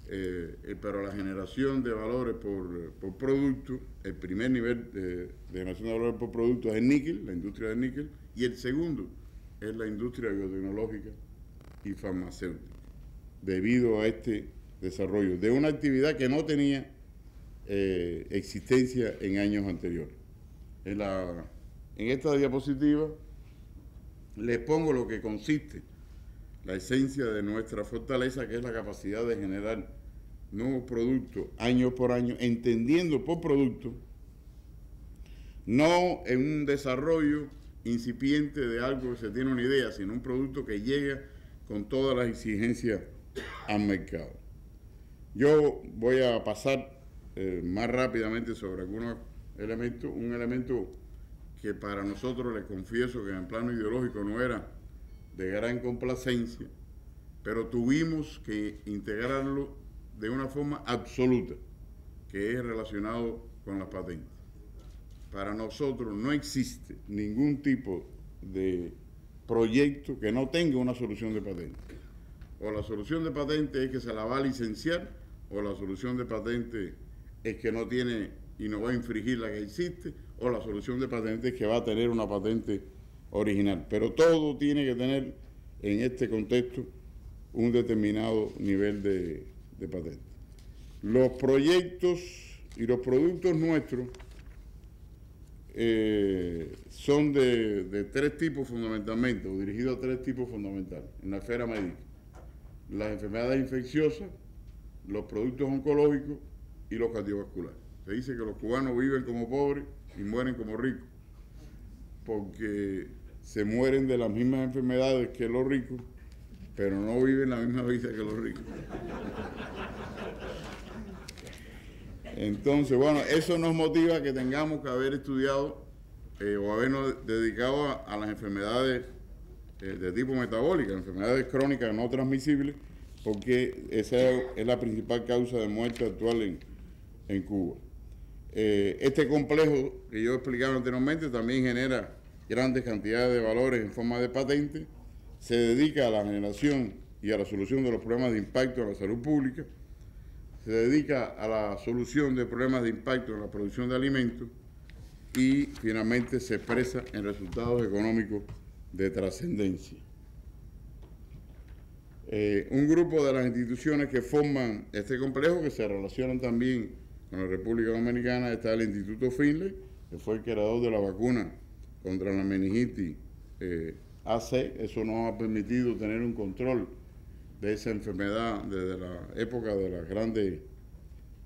Speaker 3: Pero la generación de valores por producto, el primer nivel de generación de valores por producto es el níquel, la industria del níquel, y el segundo es la industria biotecnológica y farmacéutica, debido a este desarrollo de una actividad que no tenía existencia en años anteriores. En esta diapositiva les pongo lo que consiste la esencia de nuestra fortaleza, que es la capacidad de generar nuevos productos año por año, entendiendo por producto no en un desarrollo incipiente de algo que se tiene una idea, sino un producto que llega con todas las exigencias al mercado. Yo voy a pasar más rápidamente sobre algunos elementos. Un elemento que para nosotros, les confieso que en el plano ideológico no era de gran complacencia, pero tuvimos que integrarlo de una forma absoluta, que es relacionado con las patentes. Para nosotros no existe ningún tipo de proyecto que no tenga una solución de patente. O la solución de patente es que se la va a licenciar, o la solución de patente es que no tiene y no va a infringir la que existe, o la solución de patente es que va a tener una patente original. Pero todo tiene que tener en este contexto un determinado nivel de patente. Los proyectos y los productos nuestros son de tres tipos fundamentalmente, o dirigidos a tres tipos fundamentales en la esfera médica: las enfermedades infecciosas, los productos oncológicos y los cardiovasculares. Se dice que los cubanos viven como pobres y mueren como ricos, porque se mueren de las mismas enfermedades que los ricos, pero no viven la misma vida que los ricos. Entonces, bueno, eso nos motiva a que tengamos que haber estudiado o habernos dedicado a las enfermedades de tipo metabólica, enfermedades crónicas no transmisibles, porque esa es la principal causa de muerte actual en Cuba. Este complejo que yo explicaba anteriormente también genera grandes cantidades de valores en forma de patente, se dedica a la generación y a la solución de los problemas de impacto en la salud pública, se dedica a la solución de problemas de impacto en la producción de alimentos y finalmente se expresa en resultados económicos de trascendencia. Un grupo de las instituciones que forman este complejo, que se relacionan también con la República Dominicana, está el Instituto Finlay, que fue el creador de la vacuna contra la meningitis AC. Eso nos ha permitido tener un control de esa enfermedad desde la época de las grandes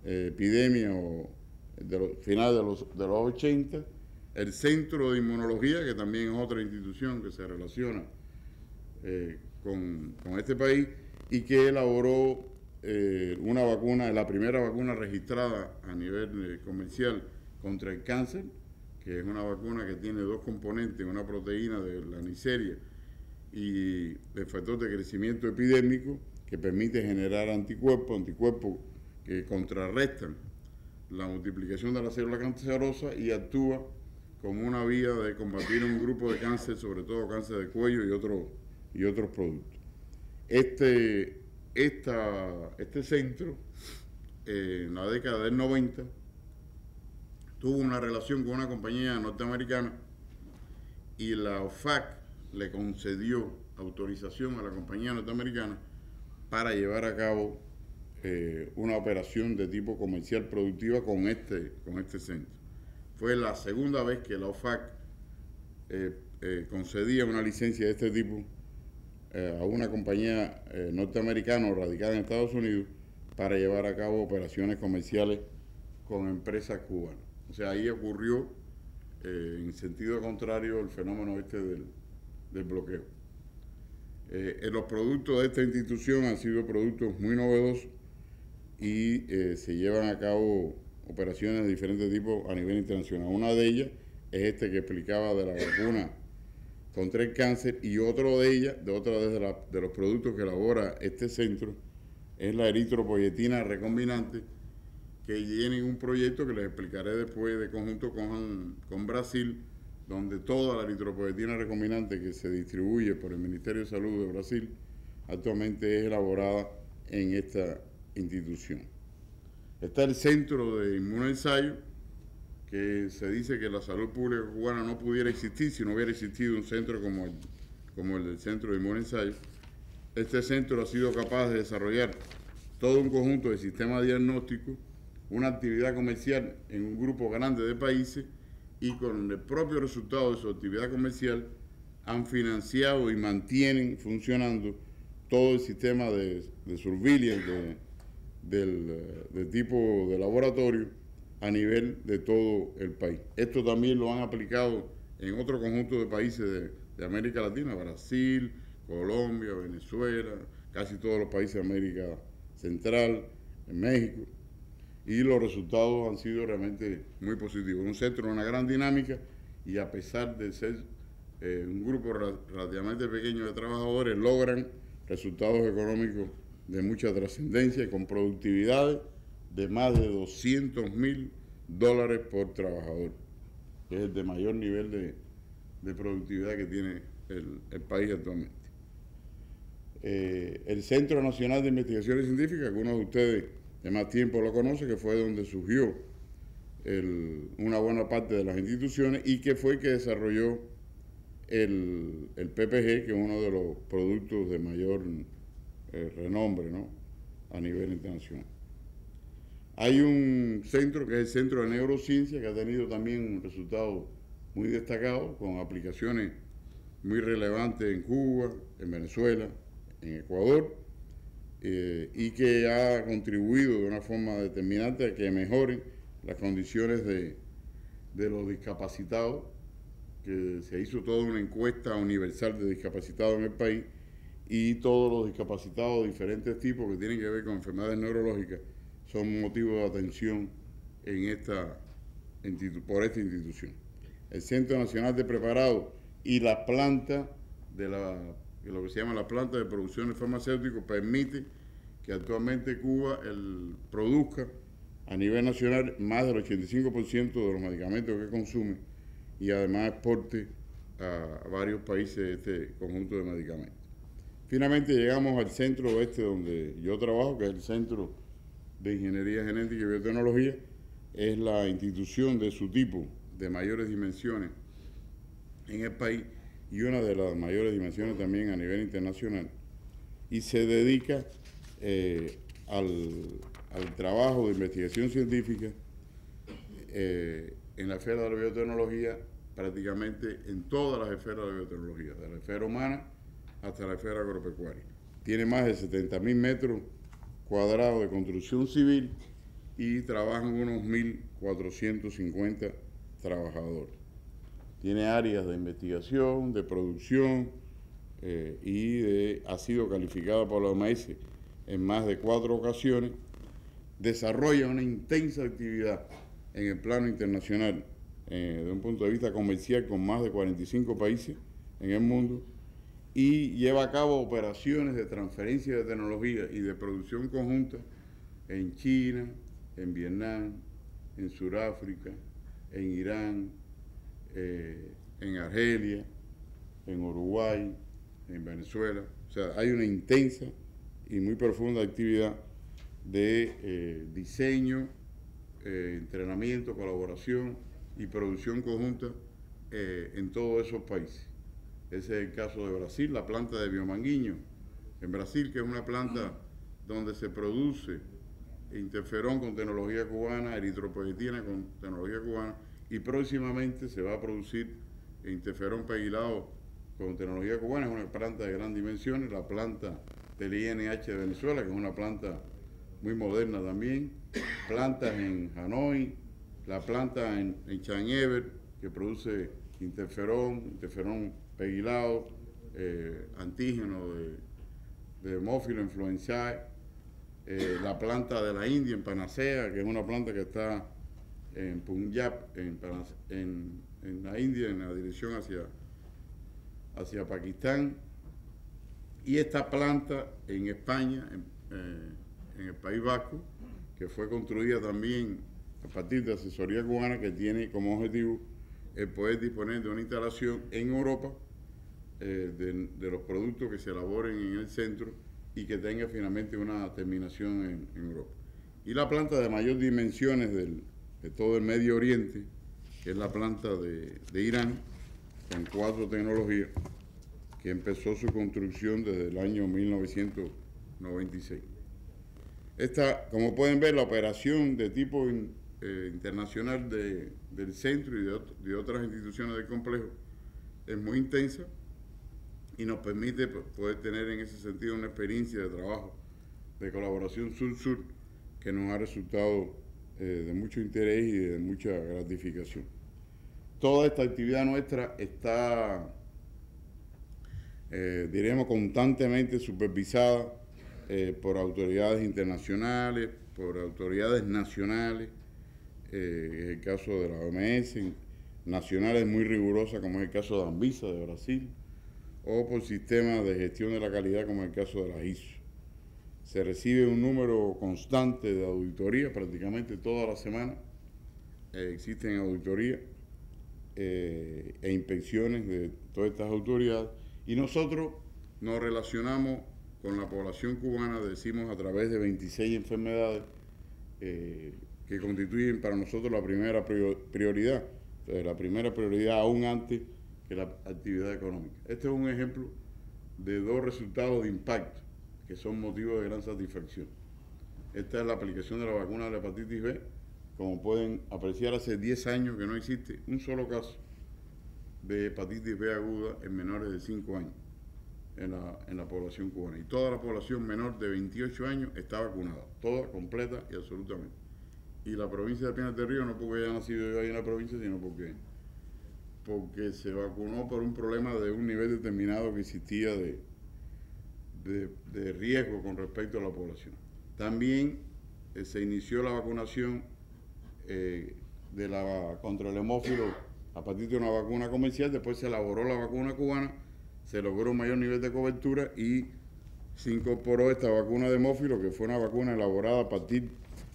Speaker 3: epidemias o de los finales de los 80. El Centro de Inmunología, que también es otra institución que se relaciona con este país y que elaboró una vacuna, la primera vacuna registrada a nivel comercial contra el cáncer, que es una vacuna que tiene dos componentes, una proteína de la Neisseria y el factor de crecimiento epidémico, que permite generar anticuerpos que contrarrestan la multiplicación de la célula cancerosa y actúa como una vía de combatir un grupo de cáncer, sobre todo cáncer de cuello y otros productos. Este centro, en la década del 90, tuvo una relación con una compañía norteamericana y la OFAC le concedió autorización a la compañía norteamericana para llevar a cabo una operación de tipo comercial productiva con este centro. Fue la segunda vez que la OFAC concedía una licencia de este tipo a una compañía norteamericana radicada en Estados Unidos para llevar a cabo operaciones comerciales con empresas cubanas. O sea, ahí ocurrió en sentido contrario el fenómeno del bloqueo. Los productos de esta institución han sido productos muy novedosos y se llevan a cabo operaciones de diferentes tipos a nivel internacional. Una de ellas es que explicaba de la vacuna contra el cáncer, y otro de los productos que elabora este centro es la eritropoyetina recombinante, que tienen un proyecto que les explicaré después de conjunto con Brasil, donde toda la eritropoyetina recombinante que se distribuye por el Ministerio de Salud de Brasil actualmente es elaborada en esta institución. Está el Centro de Inmunoensayo, que se dice que la salud pública cubana no pudiera existir si no hubiera existido un centro como el del Centro de Inmunoensayo. Este centro ha sido capaz de desarrollar todo un conjunto de sistemas diagnósticos, una actividad comercial en un grupo grande de países, y con el propio resultado de su actividad comercial han financiado y mantienen funcionando todo el sistema de surveillance del tipo de laboratorio a nivel de todo el país. Esto también lo han aplicado en otro conjunto de países de América Latina, Brasil, Colombia, Venezuela, casi todos los países de América Central, en México, y los resultados han sido realmente muy positivos. Un centro de una gran dinámica y a pesar de ser un grupo relativamente pequeño de trabajadores, logran resultados económicos de mucha trascendencia y con productividades de más de $200,000 por trabajador, que es el de mayor nivel de productividad que tiene el país actualmente. El Centro Nacional de Investigaciones Científicas, algunos de ustedes de más tiempo lo conocen, que fue donde surgió una buena parte de las instituciones y que fue el que desarrolló el PPG, que es uno de los productos de mayor renombre, ¿no?, a nivel internacional. Hay un centro que es el Centro de Neurociencia, que ha tenido también un resultado muy destacado, con aplicaciones muy relevantes en Cuba, en Venezuela, en Ecuador, y que ha contribuido de una forma determinante a que mejoren las condiciones de los discapacitados, que se hizo toda una encuesta universal de discapacitados en el país, y todos los discapacitados de diferentes tipos que tienen que ver con enfermedades neurológicas son motivo de atención por esta institución. El Centro Nacional de Preparados y la planta de lo que se llama la planta de producción de farmacéuticos permite que actualmente Cuba produzca a nivel nacional más del 85% de los medicamentos que consume y además exporte a varios países este conjunto de medicamentos. Finalmente llegamos al centro donde yo trabajo, que es el Centro de Ingeniería Genética y Biotecnología. Es la institución de su tipo de mayores dimensiones en el país y una de las mayores dimensiones también a nivel internacional, y se dedica al trabajo de investigación científica en la esfera de la biotecnología, prácticamente en todas las esferas de la biotecnología, de la esfera humana hasta la esfera agropecuaria. Tiene más de 70,000 metros cuadrados de construcción civil y trabajan unos 1.450 trabajadores. Tiene áreas de investigación, de producción ha sido calificada por la OMS en más de 4 ocasiones. Desarrolla una intensa actividad en el plano internacional desde un punto de vista comercial con más de 45 países en el mundo y lleva a cabo operaciones de transferencia de tecnología y de producción conjunta en China, en Vietnam, en Sudáfrica, en Irán, en Argelia, en Uruguay, en Venezuela. O sea, hay una intensa y muy profunda actividad de diseño, entrenamiento, colaboración y producción conjunta en todos esos países. Ese es el caso de Brasil, la planta de Biomanguinho, en Brasil, que es una planta donde se produce interferón con tecnología cubana, eritropoyetina con tecnología cubana, y próximamente se va a producir interferón pegilado con tecnología cubana. Es una planta de gran dimensiones, la planta del INH de Venezuela, que es una planta muy moderna también, plantas en Hanoi, la planta en Chañever, que produce interferón pegilado, antígeno de Haemophilus influenzae, la planta de la India en Panacea, que es una planta que está en Punjab, en la India, en la dirección hacia Pakistán, y esta planta en España, en el País Vasco, que fue construida también a partir de asesoría cubana, que tiene como objetivo el poder disponer de una instalación en Europa de los productos que se elaboren en el centro y que tenga finalmente una terminación en Europa. Y la planta de mayor dimensiones de todo el Medio Oriente, que es la planta de Irán, con 4 tecnologías, que empezó su construcción desde el año 1996. Como pueden ver, la operación de tipo internacional del centro y de otras instituciones del complejo es muy intensa y nos permite poder tener en ese sentido una experiencia de trabajo, de colaboración sur-sur, que nos ha resultado de mucho interés y de mucha gratificación. toda esta actividad nuestra está, diríamos, constantemente supervisada por autoridades internacionales, por autoridades nacionales, en el caso de la OMS, nacionales muy rigurosas como es el caso de Anvisa de Brasil, o por sistemas de gestión de la calidad como es el caso de la ISO. Se recibe un número constante de auditorías, prácticamente toda la semana existen auditorías e inspecciones de todas estas autoridades, y nosotros nos relacionamos con la población cubana, decimos, a través de 26 enfermedades que constituyen para nosotros la primera prioridad, la primera prioridad aún antes que la actividad económica. Este es un ejemplo de dos resultados de impacto que son motivos de gran satisfacción. Esta es la aplicación de la vacuna de la hepatitis B. Como pueden apreciar, hace 10 años que no existe un solo caso de hepatitis B aguda en menores de 5 años en la población cubana. Y toda la población menor de 28 años está vacunada, toda, completa y absolutamente. Y la provincia de Pinar del Río, no porque haya nacido yo ahí en la provincia, sino porque se vacunó por un problema de un nivel determinado que existía de riesgo con respecto a la población. También se inició la vacunación contra el hemófilo a partir de una vacuna comercial, después se elaboró la vacuna cubana, se logró un mayor nivel de cobertura y se incorporó esta vacuna de hemófilo, que fue una vacuna elaborada a partir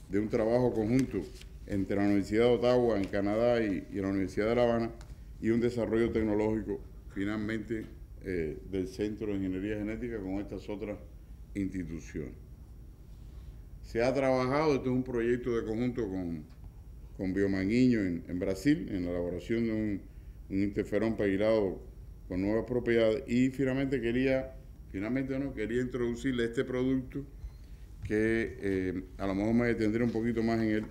Speaker 3: de un trabajo conjunto entre la Universidad de Ottawa en Canadá y la Universidad de La Habana, y un desarrollo tecnológico finalmente del Centro de Ingeniería Genética con estas otras instituciones. Se ha trabajado, esto es un proyecto de conjunto con Biomanguinho en Brasil, en la elaboración de un interferón pegilado con nuevas propiedades, y finalmente quería introducirle este producto que a lo mejor me detendré un poquito más en él,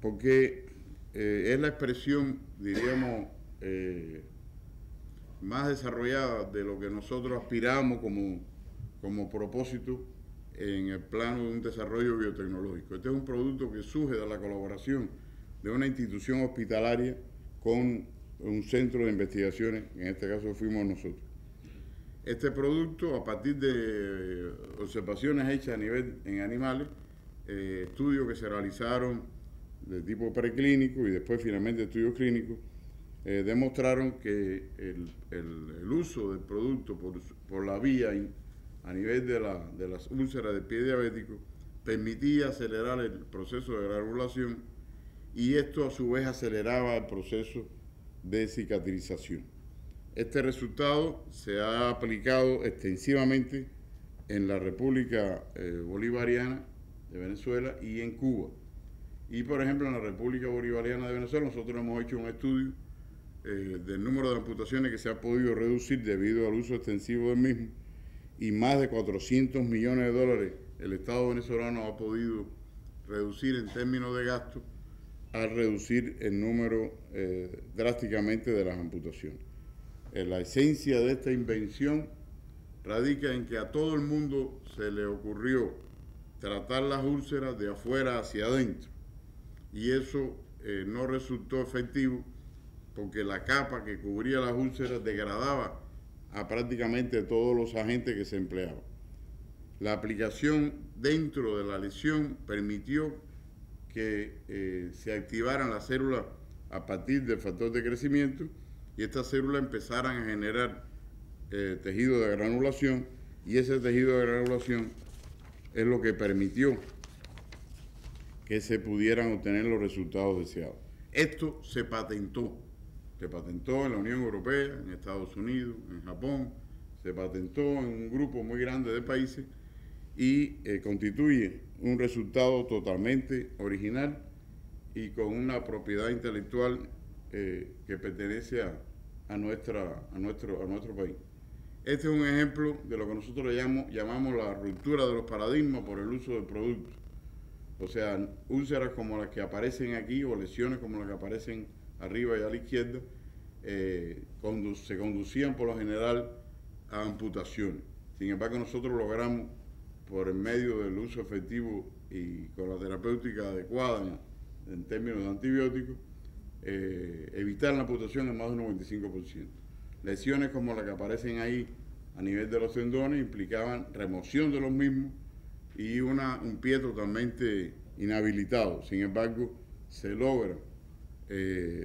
Speaker 3: porque es la expresión, diríamos, más desarrollada de lo que nosotros aspiramos como propósito en el plano de un desarrollo biotecnológico. Este es un producto que surge de la colaboración de una institución hospitalaria con un centro de investigaciones, en este caso fuimos nosotros. Este producto, a partir de observaciones hechas en animales, estudios que se realizaron de tipo preclínico y después finalmente estudios clínicos, demostraron que el uso del producto por la vía a nivel de las úlceras del pie diabético permitía acelerar el proceso de granulación, y esto a su vez aceleraba el proceso de cicatrización. Este resultado se ha aplicado extensivamente en la República Bolivariana de Venezuela y en Cuba. Y por ejemplo, en la República Bolivariana de Venezuela nosotros hemos hecho un estudio del número de amputaciones que se ha podido reducir debido al uso extensivo del mismo, y más de 400 millones de dólares el Estado venezolano ha podido reducir en términos de gasto al reducir el número drásticamente de las amputaciones. La esencia de esta invención radica en que a todo el mundo se le ocurrió tratar las úlceras de afuera hacia adentro, y eso no resultó efectivo porque la capa que cubría las úlceras degradaba a prácticamente todos los agentes que se empleaban. La aplicación dentro de la lesión permitió que se activaran las células a partir del factor de crecimiento, y estas células empezaran a generar tejido de granulación, y ese tejido de granulación es lo que permitió que se pudieran obtener los resultados deseados. Esto se patentó en la Unión Europea, en Estados Unidos, en Japón, se patentó en un grupo muy grande de países y constituye un resultado totalmente original y con una propiedad intelectual que pertenece a nuestro país. Este es un ejemplo de lo que nosotros llamamos la ruptura de los paradigmas por el uso del producto. O sea, úlceras como las que aparecen aquí o lesiones como las que aparecen arriba y a la izquierda, se conducían por lo general a amputaciones. Sin embargo, nosotros logramos, por el medio del uso efectivo y con la terapéutica adecuada en términos de antibióticos, evitar la amputación en más del 95%. Lesiones como las que aparecen ahí a nivel de los tendones implicaban remoción de los mismos y un pie totalmente inhabilitado. Sin embargo, se logra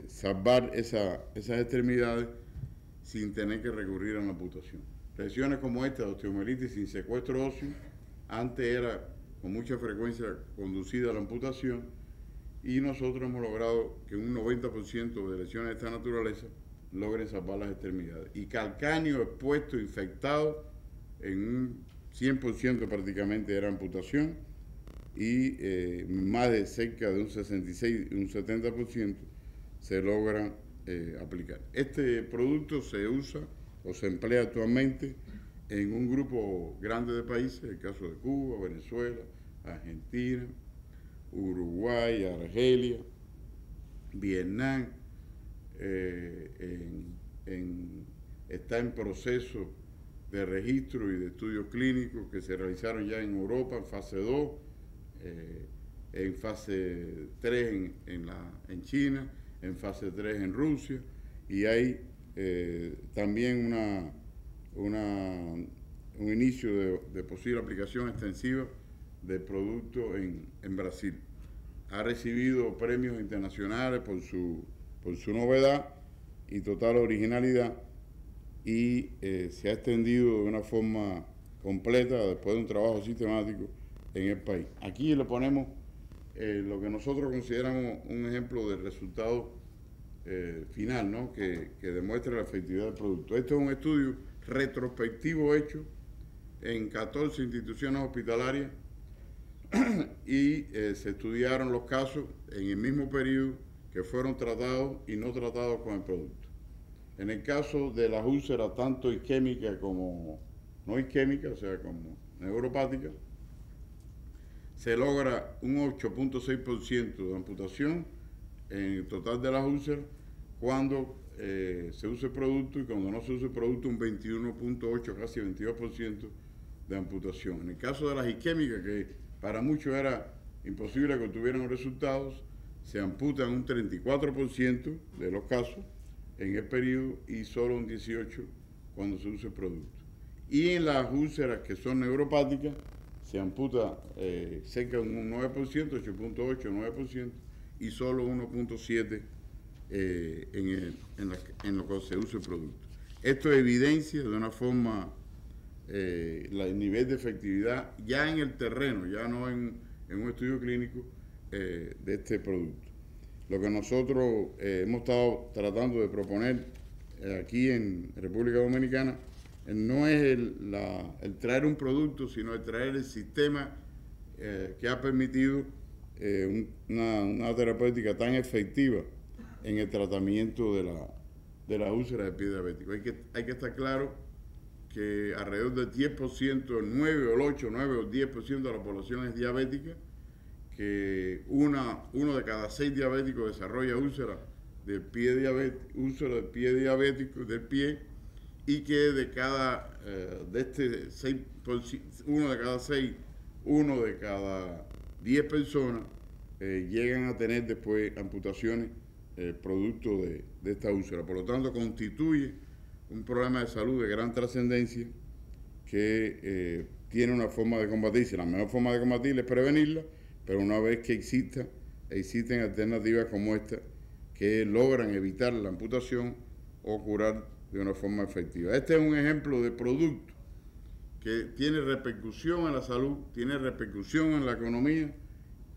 Speaker 3: salvar esas extremidades sin tener que recurrir a una amputación. Lesiones como esta, osteomielitis sin secuestro óseo, antes era con mucha frecuencia conducida a la amputación, y nosotros hemos logrado que un 90% de lesiones de esta naturaleza logren salvar las extremidades. Y calcáneo expuesto, infectado, en un 100% prácticamente era amputación, y más de cerca de un 66, un 70% se logran aplicar. Este producto se usa o se emplea actualmente en un grupo grande de países, el caso de Cuba, Venezuela, Argentina, Uruguay, Argelia, Vietnam, está en proceso de registro y de estudios clínicos que se realizaron ya en Europa en fase 2, en fase 3 en China, en fase 3 en Rusia, y hay también un inicio de posible aplicación extensiva del producto en Brasil. Ha recibido premios internacionales por su novedad y total originalidad, y se ha extendido de una forma completa después de un trabajo sistemático en el país. Aquí le ponemos lo que nosotros consideramos un ejemplo del resultado final, ¿no? que demuestra la efectividad del producto. Este es un estudio retrospectivo hecho en 14 instituciones hospitalarias y se estudiaron los casos en el mismo periodo que fueron tratados y no tratados con el producto. En el caso de las úlceras, tanto isquémicas como no isquémicas, o sea, como neuropáticas, se logra un 8.6% de amputación en el total de las úlceras cuando se usa el producto, y cuando no se usa el producto un 21.8, casi 22% de amputación. En el caso de las isquémicas, que para muchos era imposible que tuvieran resultados, se amputan un 34% de los casos en el periodo y solo un 18% cuando se usa el producto. Y en las úlceras que son neuropáticas, se amputa cerca de un 9%, 8.8, 9%, y solo 1.7% en lo que se usa el producto. Esto evidencia de una forma el nivel de efectividad ya en el terreno, ya no en un estudio clínico de este producto. Lo que nosotros hemos estado tratando de proponer aquí en República Dominicana no es el traer un producto, sino el traer el sistema que ha permitido una terapéutica tan efectiva en el tratamiento de la úlcera del pie diabético. Hay que estar claro que alrededor del 10%, el 9 o el 8, 9 o el 10% de la población es diabética, que uno de cada 6 diabéticos desarrolla úlcera del pie diabético del pie, y que de este 6%, uno de cada 6, uno de cada 10 personas llegan a tener después amputaciones producto de esta úlcera. Por lo tanto, constituye un problema de salud de gran trascendencia que tiene una forma de combatirse. La mejor forma de combatirla es prevenirla, pero una vez que existen alternativas como esta que logran evitar la amputación o curar de una forma efectiva. Este es un ejemplo de producto que tiene repercusión en la salud, tiene repercusión en la economía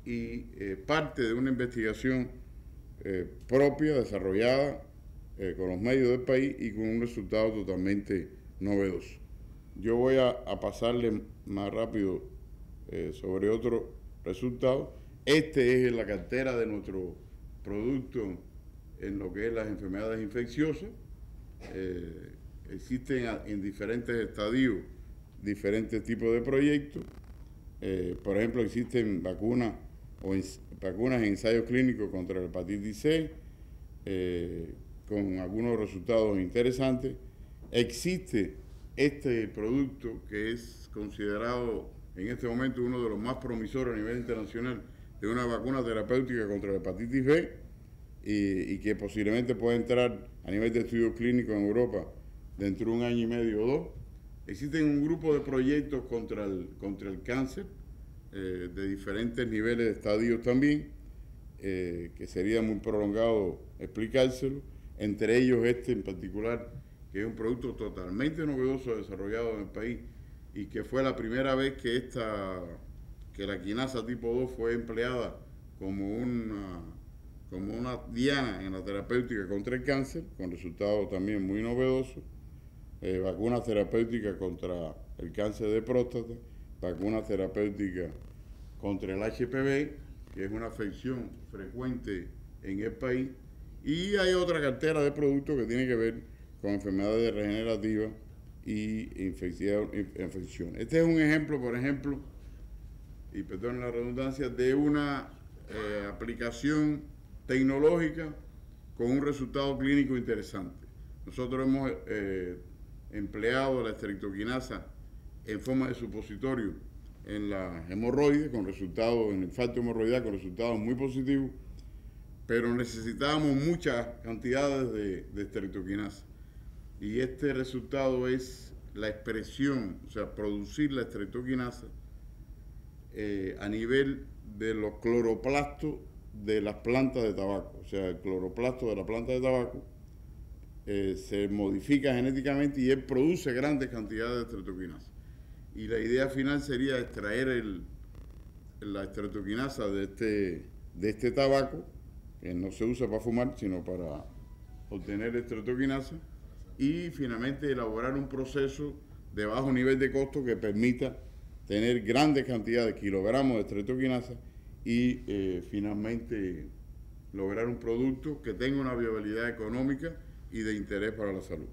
Speaker 3: y parte de una investigación propia, desarrollada con los medios del país y con un resultado totalmente novedoso. Yo voy a pasarle más rápido sobre otro resultado. Este es la cartera de nuestro producto en lo que es las enfermedades infecciosas. Existen en diferentes estadios diferentes tipos de proyectos. Por ejemplo, existen vacunas en ensayos clínicos contra la hepatitis C, con algunos resultados interesantes. Existe este producto que es considerado en este momento uno de los más promisorios a nivel internacional de una vacuna terapéutica contra la hepatitis B, y que posiblemente pueda entrar a nivel de estudio clínico en Europa dentro de un año y medio o dos. Existen un grupo de proyectos contra el cáncer de diferentes niveles de estadios también, que sería muy prolongado explicárselo, entre ellos este en particular, que es un producto totalmente novedoso desarrollado en el país y que fue la primera vez que la quinasa tipo 2 fue empleada como una diana en la terapéutica contra el cáncer, con resultados también muy novedosos. Vacunas terapéuticas contra el cáncer de próstata, vacunas terapéuticas contra el HPV, que es una afección frecuente en el país, y hay otra cartera de productos que tiene que ver con enfermedades regenerativas y infección. Este es un ejemplo, por ejemplo, y perdón la redundancia, de una aplicación tecnológica con un resultado clínico interesante. Nosotros hemos empleado la estreptoquinasa en forma de supositorio en las hemorroides, con resultados, en el infarto hemorroidal, con resultados muy positivos, pero necesitábamos muchas cantidades de estreptoquinasa. Y este resultado es la expresión, o sea, producir la estreptoquinasa a nivel de los cloroplastos de las plantas de tabaco. O sea, el cloroplasto de la planta de tabaco se modifica genéticamente y él produce grandes cantidades de estreptoquinasa. Y la idea final sería extraer la estreptoquinasa de este tabaco, que no se usa para fumar, sino para obtener estreptoquinasa, y finalmente elaborar un proceso de bajo nivel de costo que permita tener grandes cantidades, kilogramos de estreptoquinasa y finalmente lograr un producto que tenga una viabilidad económica y de interés para la salud.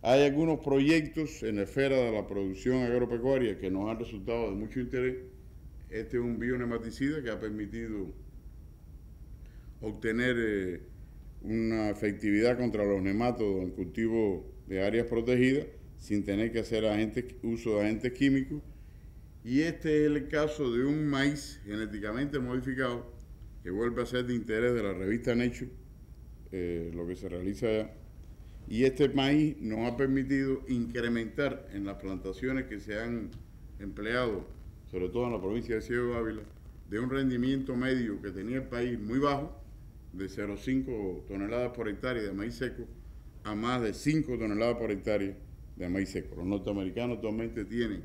Speaker 3: Hay algunos proyectos en la esfera de la producción agropecuaria que nos han resultado de mucho interés. Este es un bionematicida que ha permitido obtener una efectividad contra los nematodos en cultivo de áreas protegidas sin tener que hacer uso de agentes químicos. Y este es el caso de un maíz genéticamente modificado que vuelve a ser de interés de la revista Nature, lo que se realiza allá. Y este maíz nos ha permitido incrementar en las plantaciones que se han empleado, sobre todo en la provincia de Ciego de Ávila, de un rendimiento medio que tenía el país muy bajo, de 0,5 toneladas por hectárea de maíz seco, a más de 5 toneladas por hectárea de maíz seco. Los norteamericanos actualmente tienen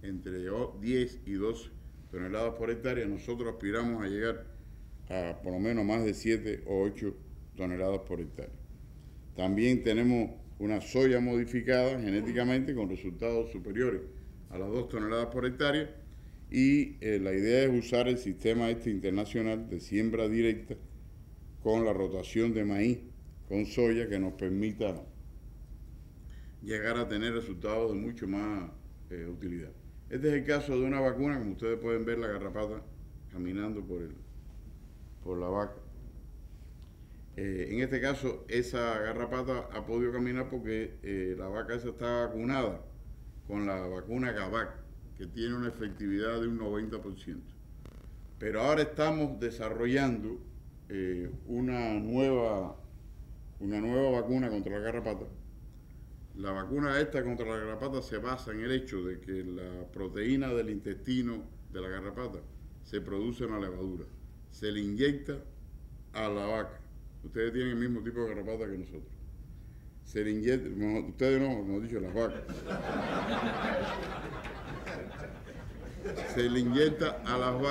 Speaker 3: entre 10 y 12 toneladas por hectárea. Nosotros aspiramos a llegar a por lo menos más de 7 o 8 toneladas por hectárea. También tenemos una soya modificada genéticamente con resultados superiores a las 2 toneladas por hectárea y la idea es usar el sistema internacional de siembra directa con la rotación de maíz con soya que nos permita llegar a tener resultados de mucho más utilidad. Este es el caso de una vacuna, como ustedes pueden ver la garrapata caminando por la vaca. En este caso, esa garrapata ha podido caminar porque la vaca esa está vacunada con la vacuna Gavac, que tiene una efectividad de un 90%. Pero ahora estamos desarrollando una nueva vacuna contra la garrapata. La vacuna esta contra la garrapata se basa en el hecho de que la proteína del intestino de la garrapata se produce en la levadura. Se le inyecta a la vaca. Ustedes tienen el mismo tipo de garrapata que nosotros. Se le inyecta, ustedes no, como he dicho, las vacas. Se le inyecta a las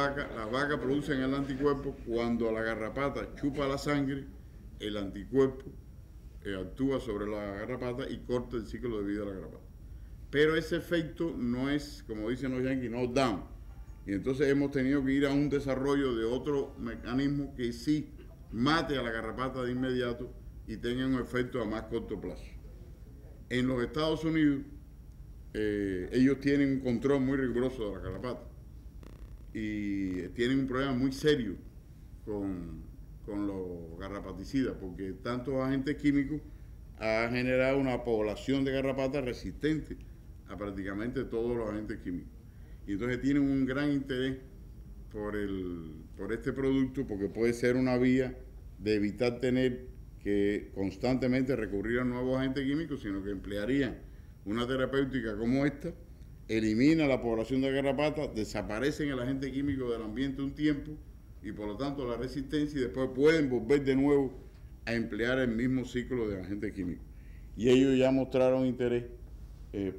Speaker 3: vacas producen el anticuerpo. Cuando la garrapata chupa la sangre, el anticuerpo actúa sobre la garrapata y corta el ciclo de vida de la garrapata. Pero ese efecto no es, como dicen los yanquis, no down. Y entonces hemos tenido que ir a un desarrollo de otro mecanismo que sí mate a la garrapata de inmediato y tenga un efecto a más corto plazo. En los Estados Unidos, ellos tienen un control muy riguroso de la garrapata y tienen un problema muy serio con los garrapaticidas, porque tantos agentes químicos ha generado una población de garrapatas resistente a prácticamente todos los agentes químicos. Y entonces tienen un gran interés por este producto porque puede ser una vía de evitar tener que constantemente recurrir a nuevos agentes químicos, sino que emplearían una terapéutica como esta, elimina la población de garrapata, desaparecen el agente químico del ambiente un tiempo y por lo tanto la resistencia, y después pueden volver de nuevo a emplear el mismo ciclo de agentes químicos. Y ellos ya mostraron interés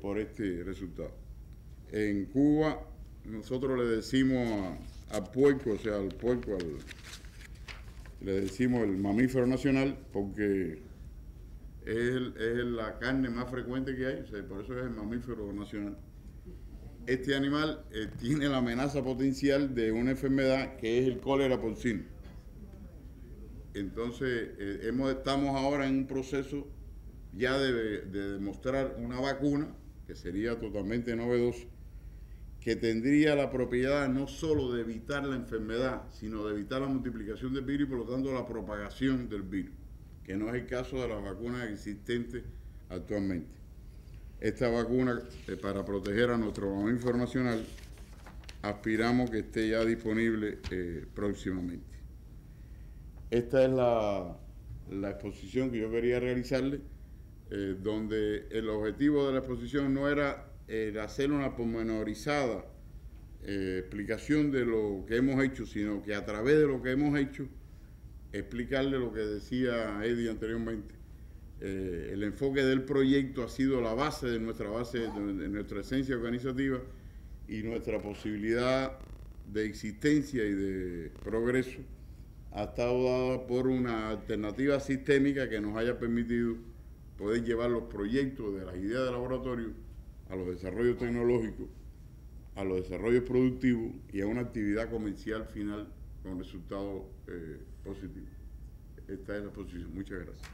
Speaker 3: por este resultado. En Cuba nosotros le decimos al puerco, o sea, al puerco, le decimos el mamífero nacional porque es la carne más frecuente que hay, o sea, por eso es el mamífero nacional. Este animal tiene la amenaza potencial de una enfermedad que es el cólera porcino. Entonces, estamos ahora en un proceso ya de demostrar una vacuna, que sería totalmente novedoso, que tendría la propiedad no solo de evitar la enfermedad, sino de evitar la multiplicación del virus y por lo tanto la propagación del virus, que no es el caso de las vacunas existentes actualmente. Esta vacuna, para proteger a nuestro mamífero nacional, aspiramos que esté ya disponible próximamente. Esta es la exposición que yo quería realizarle, donde el objetivo de la exposición no era hacer una pormenorizada explicación de lo que hemos hecho, sino que a través de lo que hemos hecho, explicarle lo que decía Eddie anteriormente. El enfoque del proyecto ha sido la base de nuestra esencia organizativa y nuestra posibilidad de existencia y de progreso ha estado dada por una alternativa sistémica que nos haya permitido poder llevar los proyectos de las ideas de laboratorio a los desarrollos tecnológicos, a los desarrollos productivos y a una actividad comercial final con resultados positivos. Esta es la exposición. Muchas gracias.